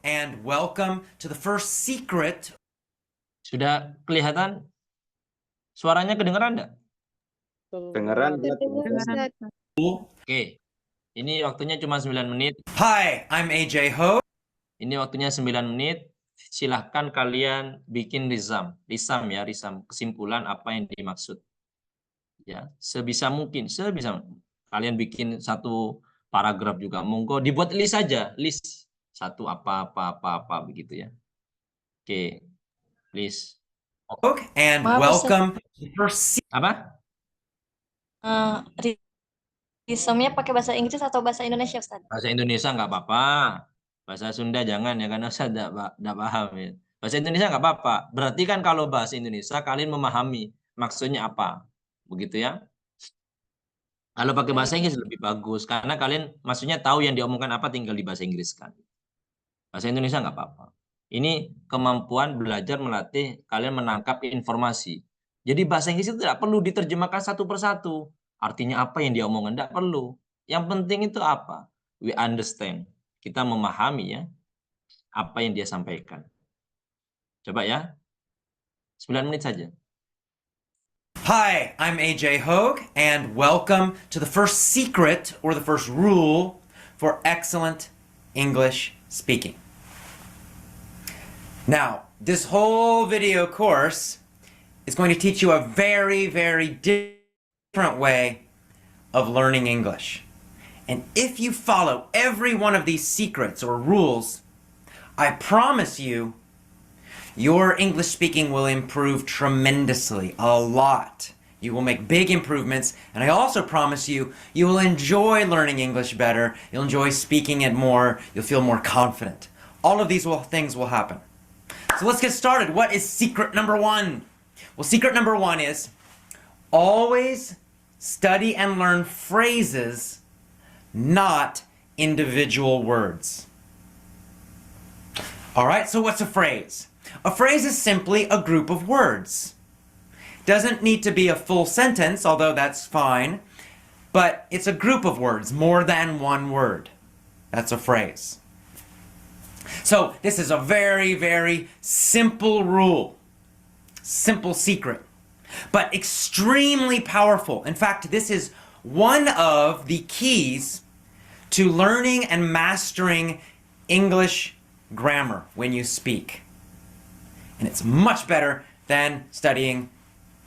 And welcome to the first secret. Sudah kelihatan? Suaranya kedengeran enggak? Dengeran. Oke. Ini waktunya cuma 9 menit. Hi, I'm AJ Ho. Ini waktunya 9 menit. Silahkan kalian bikin risam ya, kesimpulan apa yang dimaksud. Ya, sebisa mungkin, kalian bikin satu paragraf juga. Monggo dibuat list saja, list satu apa begitu ya. Oke. List. And welcome to the first Apa? Risomnya pakai bahasa Inggris atau bahasa Indonesia, Ustaz? Bahasa Indonesia nggak apa-apa. Bahasa Sunda jangan ya, karena saya tidak paham ya. Bahasa Indonesia nggak apa-apa. Berarti kan kalau bahasa Indonesia kalian memahami maksudnya apa. Begitu ya. Kalau pakai bahasa Inggris lebih bagus. Karena kalian maksudnya tahu yang diomongkan apa, tinggal di bahasa Inggris kan. Bahasa Indonesia nggak apa-apa. Ini kemampuan belajar melatih kalian menangkap informasi. Jadi bahasa Inggris itu tidak perlu diterjemahkan satu persatu. Artinya apa yang dia omongkan, tidak perlu. Yang penting itu apa? We understand. Kita memahami ya apa yang dia sampaikan. Coba ya. 9 menit saja. Hi, I'm AJ Hogue, and welcome to the first secret or the first rule for excellent English speaking. Now, this whole video course is going to teach you a very, very different way of learning English. And if you follow every one of these secrets or rules, I promise you, your English speaking will improve tremendously, a lot. You will make big improvements, and I also promise you, you will enjoy learning English better, you'll enjoy speaking it more, you'll feel more confident. All of these things will happen. So let's get started. What is secret number one? Well, secret number one is always study and learn phrases, not individual words. All right, so what's a phrase? A phrase is simply a group of words. Doesn't need to be a full sentence, although that's fine, but it's a group of words, more than one word. That's a phrase. So this is a very, very simple rule, simple secret, but extremely powerful. In fact, this is one of the keys to learning and mastering English grammar when you speak. And it's much better than studying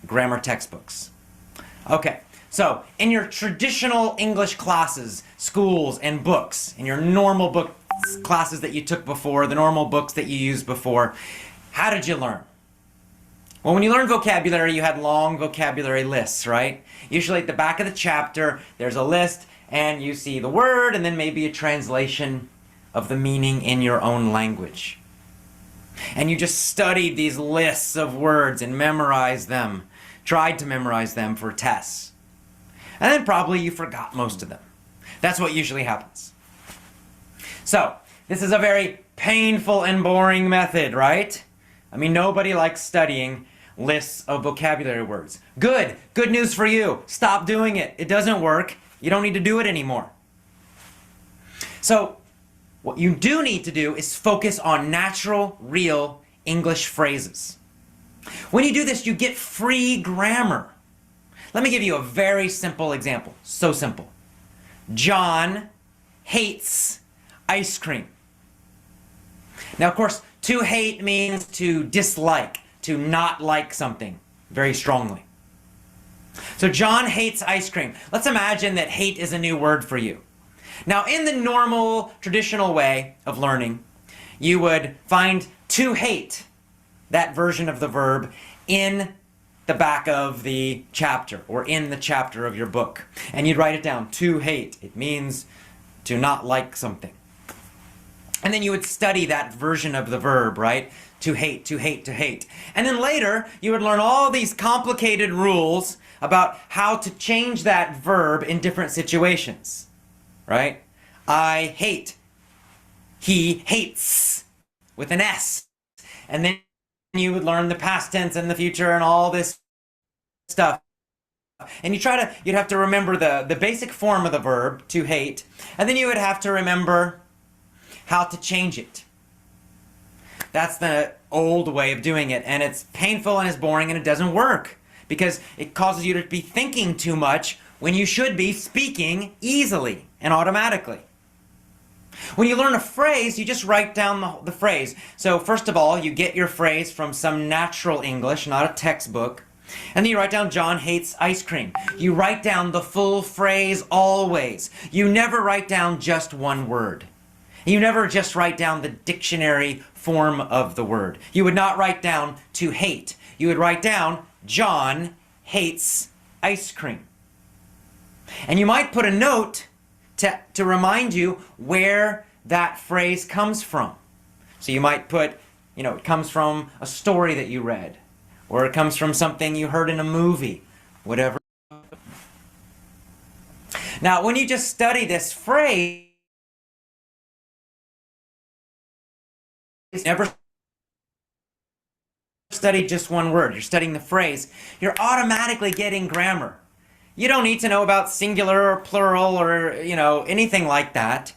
grammar textbooks. Okay, so in your traditional English classes, schools, and books, in your normal book classes that you took before, the normal books that you used before, how did you learn? Well, when you learned vocabulary, you had long vocabulary lists, right? Usually at the back of the chapter, there's a list, and you see the word, and then maybe a translation of the meaning in your own language. And you just studied these lists of words and memorized them, tried to memorize them for tests. And then probably you forgot most of them. That's what usually happens. So, this is a very painful and boring method, right? I mean, nobody likes studying lists of vocabulary words. Good news for you. Stop doing it. It doesn't work. You don't need to do it anymore. So, what you do need to do is focus on natural, real English phrases. When you do this, you get free grammar. Let me give you a very simple example. So simple. John hates ice cream. Now, of course, to hate means to dislike, to not like something very strongly. So John hates ice cream. Let's imagine that hate is a new word for you. Now, in the normal, traditional way of learning, you would find to hate, that version of the verb, in the back of the chapter or in the chapter of your book. And you'd write it down, to hate. It means to not like something. And then you would study that version of the verb, right? To hate, to hate, to hate. And then later, you would learn all these complicated rules about how to change that verb in different situations, right? I hate. He hates with an S. And then you would learn the past tense and the future and all this stuff. And you'd have to remember the basic form of the verb, to hate, and then you would have to remember how to change it. That's the old way of doing it, and it's painful and it's boring and it doesn't work because it causes you to be thinking too much when you should be speaking easily and automatically. When you learn a phrase, you just write down the phrase. So first of all, you get your phrase from some natural English, not a textbook. And then you write down, John hates ice cream. You write down the full phrase always. You never write down just one word. You never just write down the dictionary form of the word. You would not write down to hate. You would write down, John hates ice cream. And you might put a note to remind you where that phrase comes from. So you might put, it comes from a story that you read, or it comes from something you heard in a movie, whatever. Now, when you just study this phrase, never study just one word. You're studying the phrase. You're automatically getting grammar. You don't need to know about singular or plural or, anything like that.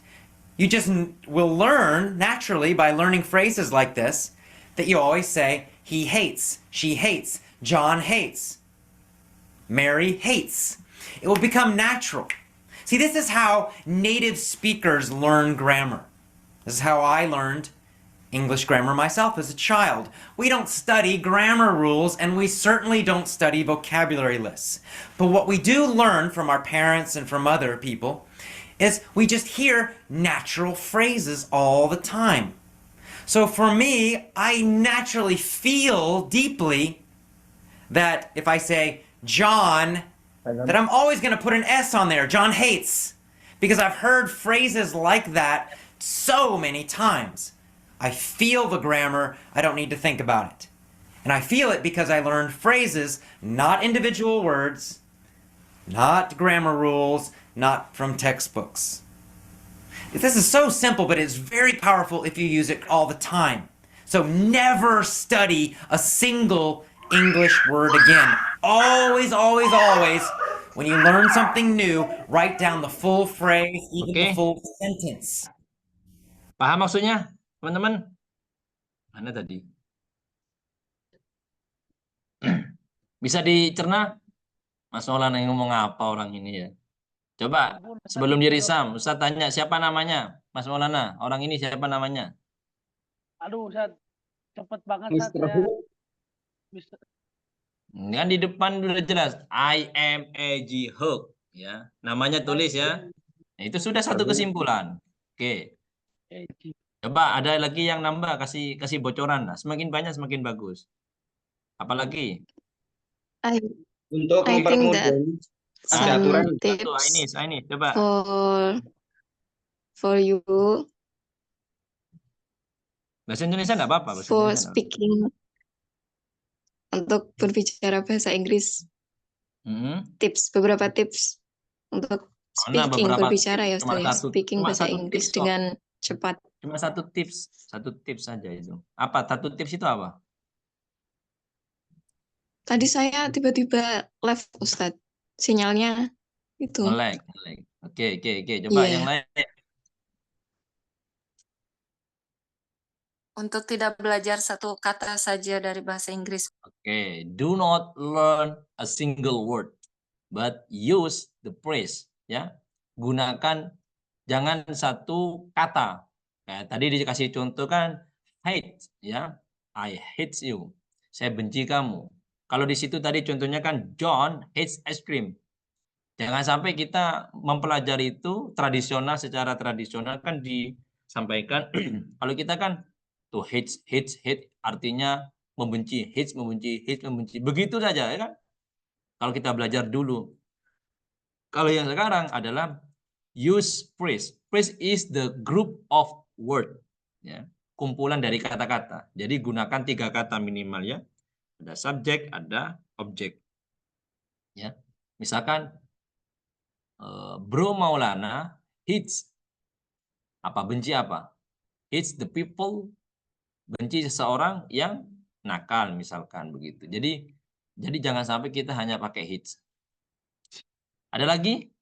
You just will learn naturally by learning phrases like this that you always say, he hates, she hates, John hates, Mary hates. It will become natural. See, this is how native speakers learn grammar. This is how I learned English grammar myself as a child. We don't study grammar rules, and we certainly don't study vocabulary lists. But what we do learn from our parents and from other people is we just hear natural phrases all the time. So for me, I naturally feel deeply that if I say, John that I'm always going to put an S on there. John hates. Because I've heard phrases like that so many times. I feel the grammar. I don't need to think about it. And I feel it because I learned phrases, not individual words, not grammar rules, not from textbooks. This is so simple, but it's very powerful if you use it all the time. So never study a single English word again. Always, always, always, when you learn something new, write down the full phrase, even the Oke. full sentence. Paham maksudnya, teman-teman? Mana tadi? Bisa dicerna? Mas Maulana yang ngomong apa orang ini ya? Coba Ampun, Ustaz. sebelum dirisam, Ustaz tanya siapa namanya? Mas Maulana, orang ini siapa namanya? Aduh, Ustaz. Cepet banget, Ustaz. Mr. Saya Who? bisa. Ini kan di depan udah jelas. I am A.G. Hook. Ya, namanya tulis ya. Nah, itu sudah satu kesimpulan. Oke. Coba ada lagi yang nambah, kasih bocoran. Nah, semakin banyak semakin bagus. Apalagi? Untuk I think that mempermudah ada aturan. some Satu, tips Ainis, coba. for you Bahasa Indonesia nggak apa-apa. Bahasa for Indonesia nggak apa-apa. speaking untuk berbicara bahasa Inggris. Tips, beberapa tips untuk Mana speaking, beberapa berbicara ya, tips? Cuma Ustaz, ya, satu, speaking cuma bahasa satu Inggris tips kok. dengan cepat. Cuma satu tips saja itu. Apa? Satu tips itu apa? Tadi saya tiba-tiba left, Ustadz. Sinyalnya itu. Nge-lag. Oke. Coba Iya. yang lain. Untuk tidak belajar satu kata saja dari bahasa Inggris. Oke. Do not learn a single word, but use the phrase. Ya, gunakan jangan satu kata. Kayak tadi dikasih contoh kan, hate. Ya, I hate you. Saya benci kamu. Kalau di situ tadi contohnya kan John hates ice cream. Jangan sampai kita mempelajari itu secara tradisional kan disampaikan. Kalau kita kan tuh hate artinya membenci, hate membenci. Begitu saja ya kan? Kalau kita belajar dulu. Kalau yang sekarang adalah use phrase. Phrase is the group of word. Ya, kumpulan dari kata-kata. Jadi gunakan 3 kata minimal ya. Ada subjek, ada objek. Ya. Misalkan Bro Maulana hates apa? Benci apa? Hates the people, benci seseorang yang nakal misalkan begitu. Jadi jangan sampai kita hanya pakai hates. Ada lagi?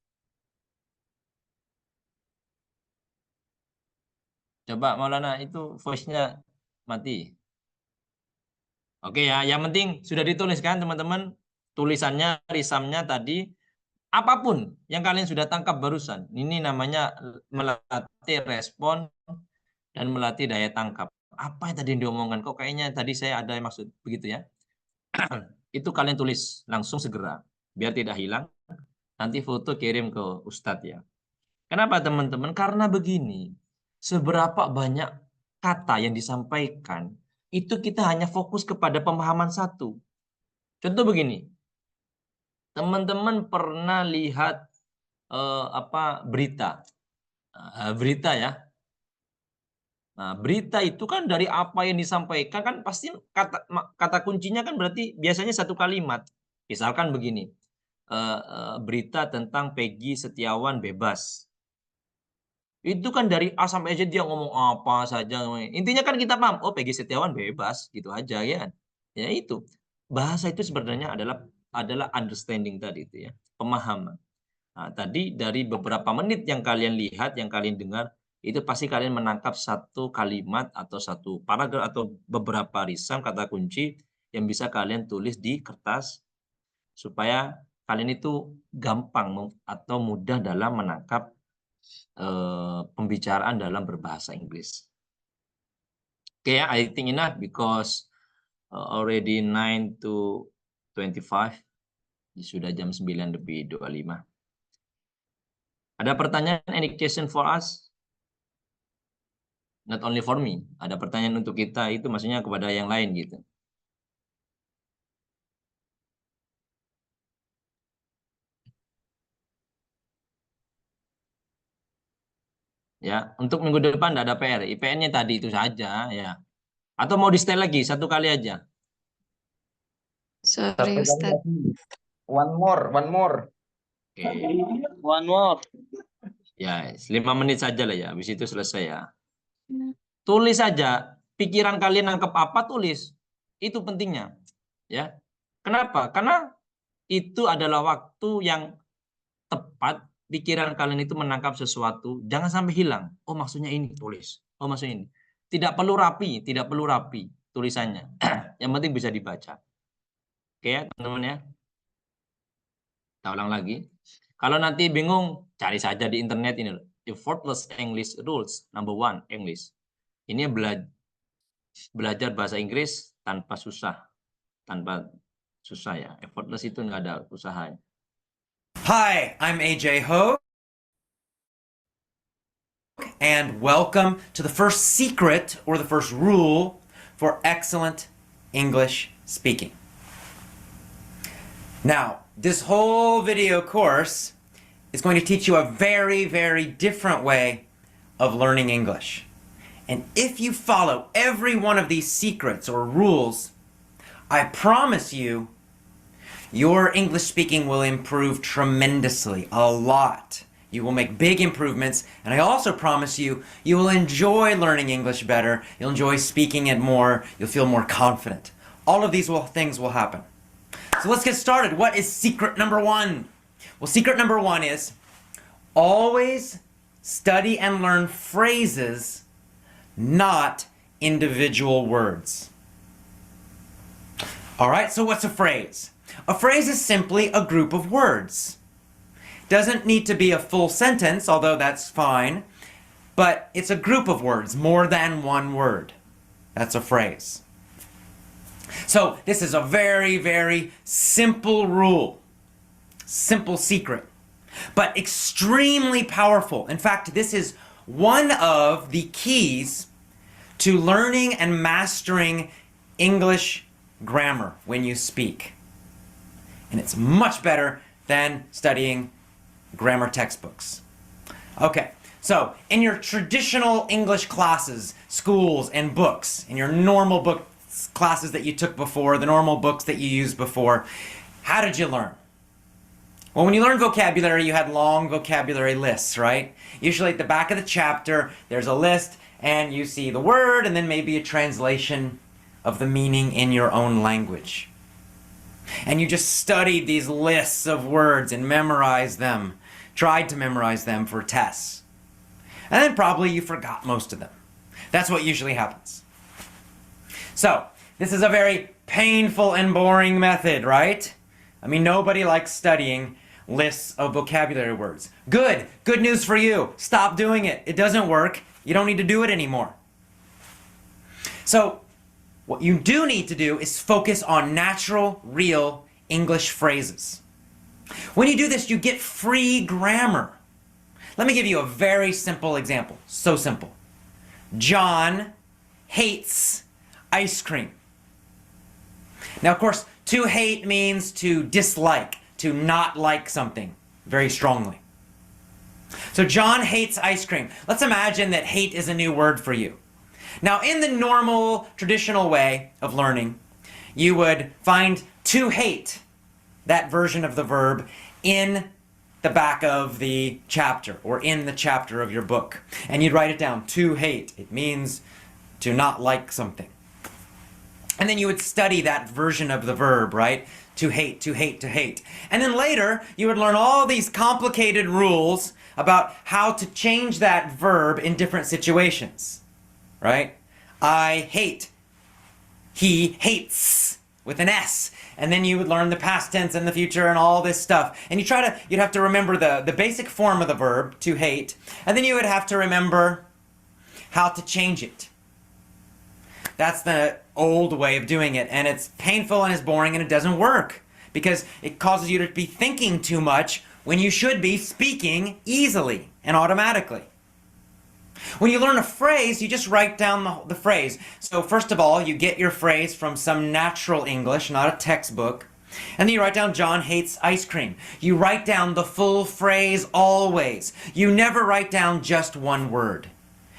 Coba Maulana itu voice-nya mati. Oke ya, yang penting sudah dituliskan teman-teman, tulisannya, risamnya tadi, apapun yang kalian sudah tangkap barusan. Ini namanya melatih respon dan melatih daya tangkap. Apa yang tadi diomongkan? Kok kayaknya tadi saya ada yang maksud begitu ya? Itu kalian tulis langsung segera, biar tidak hilang. Nanti foto kirim ke Ustadz ya. Kenapa teman-teman? Karena begini, seberapa banyak kata yang disampaikan, itu kita hanya fokus kepada pemahaman satu. Contoh begini, teman-teman pernah lihat berita ya. Nah, berita itu kan dari apa yang disampaikan kan pasti kata kuncinya kan berarti biasanya satu kalimat. Misalkan begini, berita tentang Peggy Setiawan bebas. Itu kan dari A sampai Z dia ngomong apa saja. Intinya kan kita paham, oh Peggy Setiawan bebas, gitu aja ya. Ya itu. Bahasa itu sebenarnya adalah understanding tadi itu ya, pemahaman. Nah, tadi dari beberapa menit yang kalian lihat, yang kalian dengar, itu pasti kalian menangkap satu kalimat atau satu paragraf atau beberapa risam kata kunci yang bisa kalian tulis di kertas supaya kalian itu gampang atau mudah dalam menangkap pembicaraan dalam berbahasa Inggris. Okay, I think enough because already 9 to 25. Sudah jam 9:25. Ada pertanyaan, any question for us? Not only for me. Ada pertanyaan untuk kita, itu maksudnya kepada yang lain gitu. Ya, untuk minggu depan tidak ada PR. IPN-nya tadi itu saja, ya. Atau mau di-stay lagi satu kali aja? Sorry, Satu kali Ustaz. lagi. One more. Oke. One more. Ya, 5 menit saja lah ya. Habis itu selesai ya. Tulis saja. Pikiran kalian nangkep apa, tulis. Itu pentingnya. Ya. Kenapa? Karena itu adalah waktu yang tepat pikiran kalian itu menangkap sesuatu, jangan sampai hilang. Oh, maksudnya ini, tulis. Oh, maksudnya ini. Tidak perlu rapi tulisannya. Yang penting bisa dibaca. Oke ya, teman-teman ya. Kita ulang lagi. Kalau nanti bingung, cari saja di internet ini loh. Effortless English Rules, number 1, English. Ini belajar bahasa Inggris tanpa susah. Tanpa susah ya. Effortless itu nggak ada usahanya. Hi, I'm AJ Ho, and welcome to the first secret or the first rule for excellent English speaking. Now, this whole video course is going to teach you a very, very different way of learning English. And if you follow every one of these secrets or rules, I promise you, your English speaking will improve tremendously, a lot. You will make big improvements, and I also promise you, you will enjoy learning English better, you'll enjoy speaking it more, you'll feel more confident. All of these things will happen. So let's get started. What is secret number 1? Well, secret number 1 is always study and learn phrases, not individual words. All right, so what's a phrase? A phrase is simply a group of words. Doesn't need to be a full sentence, although that's fine, but it's a group of words, more than one word. That's a phrase. So this is a very, very simple rule, simple secret, but extremely powerful. In fact, this is one of the keys to learning and mastering English grammar when you speak. And it's much better than studying grammar textbooks. Okay, so in your traditional English classes, schools, and books, in your normal book classes that you took before, the normal books that you used before, how did you learn? Well, when you learned vocabulary, you had long vocabulary lists, right? Usually at the back of the chapter, there's a list, and you see the word, and then maybe a translation of the meaning in your own language. And you just studied these lists of words and memorized them, tried to memorize them for tests. And then probably you forgot most of them. That's what usually happens. So, this is a very painful and boring method, right? I mean, nobody likes studying lists of vocabulary words. Good news for you. Stop doing it. It doesn't work. You don't need to do it anymore. So, what you do need to do is focus on natural, real English phrases. When you do this, you get free grammar. Let me give you a very simple example. So simple. John hates ice cream. Now, of course, to hate means to dislike, to not like something very strongly. So John hates ice cream. Let's imagine that hate is a new word for you. Now, in the normal, traditional way of learning, you would find to hate, that version of the verb, in the back of the chapter or in the chapter of your book. And you'd write it down, to hate. It means to not like something. And then you would study that version of the verb, right? To hate, to hate, to hate. And then later, you would learn all these complicated rules about how to change that verb in different situations, right? I hate. He hates with an S. And then you would learn the past tense and the future and all this stuff. And you'd have to remember the basic form of the verb, to hate. And then you would have to remember how to change it. That's the old way of doing it, and it's painful and it's boring and it doesn't work because it causes you to be thinking too much when you should be speaking easily and automatically. When you learn a phrase, you just write down the phrase. So first of all, you get your phrase from some natural English, not a textbook, And then you write down John hates ice cream. You write down the full phrase always. You never write down just one word.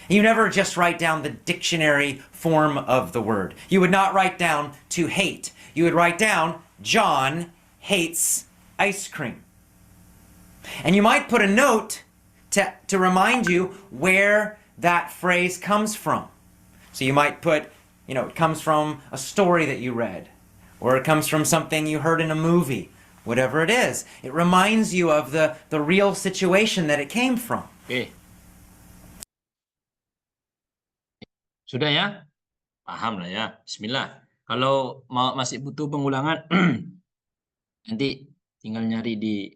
You never just write down the dictionary form of the word. You would not write down to hate. You would write down John hates ice cream. And you might put a note to remind you where that phrase comes from. So you might put, it comes from a story that you read, or it comes from something you heard in a movie. Whatever it is, it reminds you of the real situation that it came from. Oke. Sudah ya? Paham lah ya. Bismillah. Kalau masih butuh pengulangan, nanti tinggal nyari di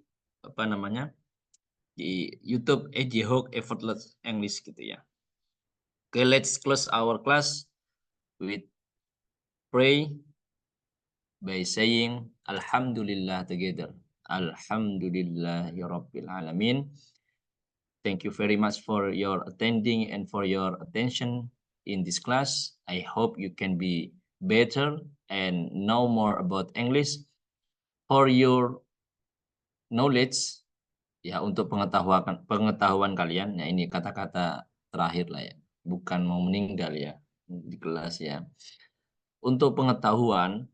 di YouTube Hook Effortless English gitu ya. Okay, let's close our class with pray by saying Alhamdulillah together. Alhamdulillahirabbil alamin. Thank you very much for your attending and for your attention in this class. I hope you can be better and know more about English. For your knowledge, ya untuk pengetahuan kalian, ya ini kata-kata terakhir lah ya, bukan mau meninggal ya di kelas ya. Untuk pengetahuan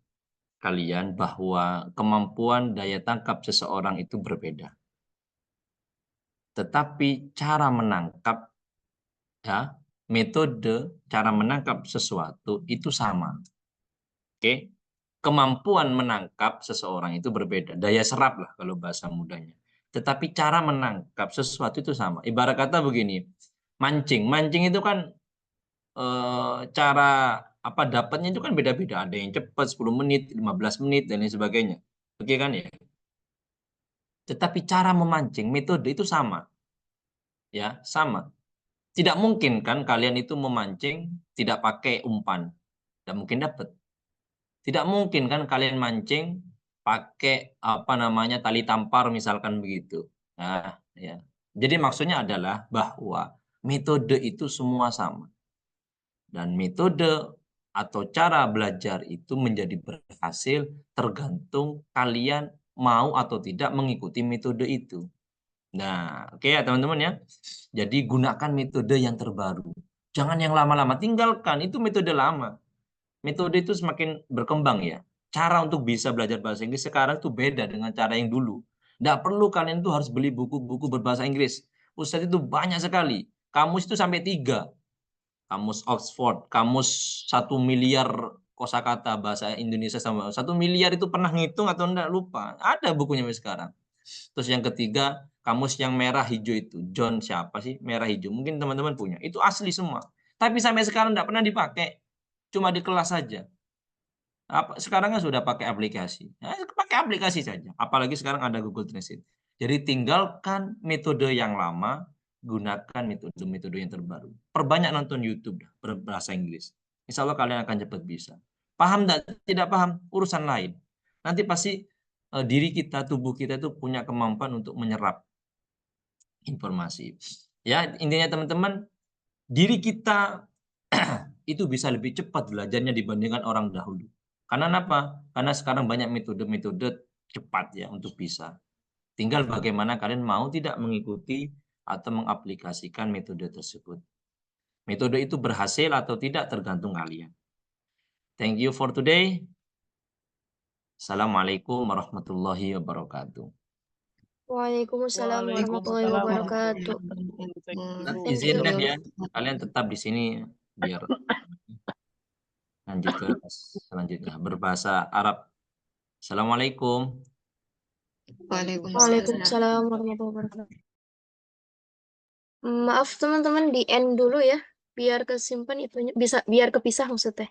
kalian bahwa kemampuan daya tangkap seseorang itu berbeda. Tetapi cara menangkap, ya, metode cara menangkap sesuatu itu sama. Oke? Kemampuan menangkap seseorang itu berbeda. Daya serap lah kalau bahasa mudanya. Tetapi cara menangkap sesuatu itu sama. Ibarat kata begini, mancing. Mancing itu kan cara dapatnya itu kan beda-beda. Ada yang cepat 10 menit, 15 menit, dan lain sebagainya. Oke kan ya? Tetapi cara memancing, metode itu sama. Ya, sama. Tidak mungkin kan kalian itu memancing tidak pakai umpan. Tidak mungkin dapat. Tidak mungkin kan kalian mancing pakai tali tampar misalkan begitu. Nah, ya. Jadi maksudnya adalah bahwa metode itu semua sama. Dan metode atau cara belajar itu menjadi berhasil tergantung kalian mau atau tidak mengikuti metode itu. Nah, oke ya teman-teman ya. Jadi gunakan metode yang terbaru. Jangan yang lama-lama, tinggalkan itu metode lama. Metode itu semakin berkembang ya. Cara untuk bisa belajar bahasa Inggris sekarang itu beda dengan cara yang dulu. Tidak perlu kalian tuh harus beli buku-buku berbahasa Inggris. Ustadz itu banyak sekali. Kamus itu sampai 3. Kamus Oxford, kamus 1 miliar kosakata bahasa Indonesia sama 1 miliar itu pernah ngitung atau enggak lupa. Ada bukunya sekarang. Terus yang ketiga, kamus yang merah hijau itu. John siapa sih? Merah hijau. Mungkin teman-teman punya. Itu asli semua. Tapi sampai sekarang enggak pernah dipakai. Cuma di kelas saja. Sekarang kan sudah pakai aplikasi. Pakai aplikasi saja. Apalagi sekarang ada Google Translate. Jadi tinggalkan metode yang lama, gunakan metode-metode yang terbaru. Perbanyak nonton YouTube berbahasa Inggris. Insya Allah kalian akan cepat bisa. Paham tidak paham, urusan lain. Nanti pasti diri kita, tubuh kita itu punya kemampuan untuk menyerap informasi. Ya, intinya teman-teman, diri kita itu bisa lebih cepat belajarnya dibandingkan orang dahulu. Karena apa? Karena sekarang banyak metode-metode cepat ya untuk bisa. Tinggal bagaimana kalian mau tidak mengikuti atau mengaplikasikan metode tersebut. Metode itu berhasil atau tidak tergantung kalian. Thank you for today. Assalamualaikum warahmatullahi wabarakatuh. Waalaikumsalam warahmatullahi wabarakatuh. Izin deh ya, kalian tetap di sini biar lanjut ke selanjutnya berbahasa Arab. Assalamualaikum. Waalaikumsalam warahmatullahi wabarakatuh. Maaf teman-teman, di end dulu ya, biar kesimpan itunya, biar kepisah maksudnya.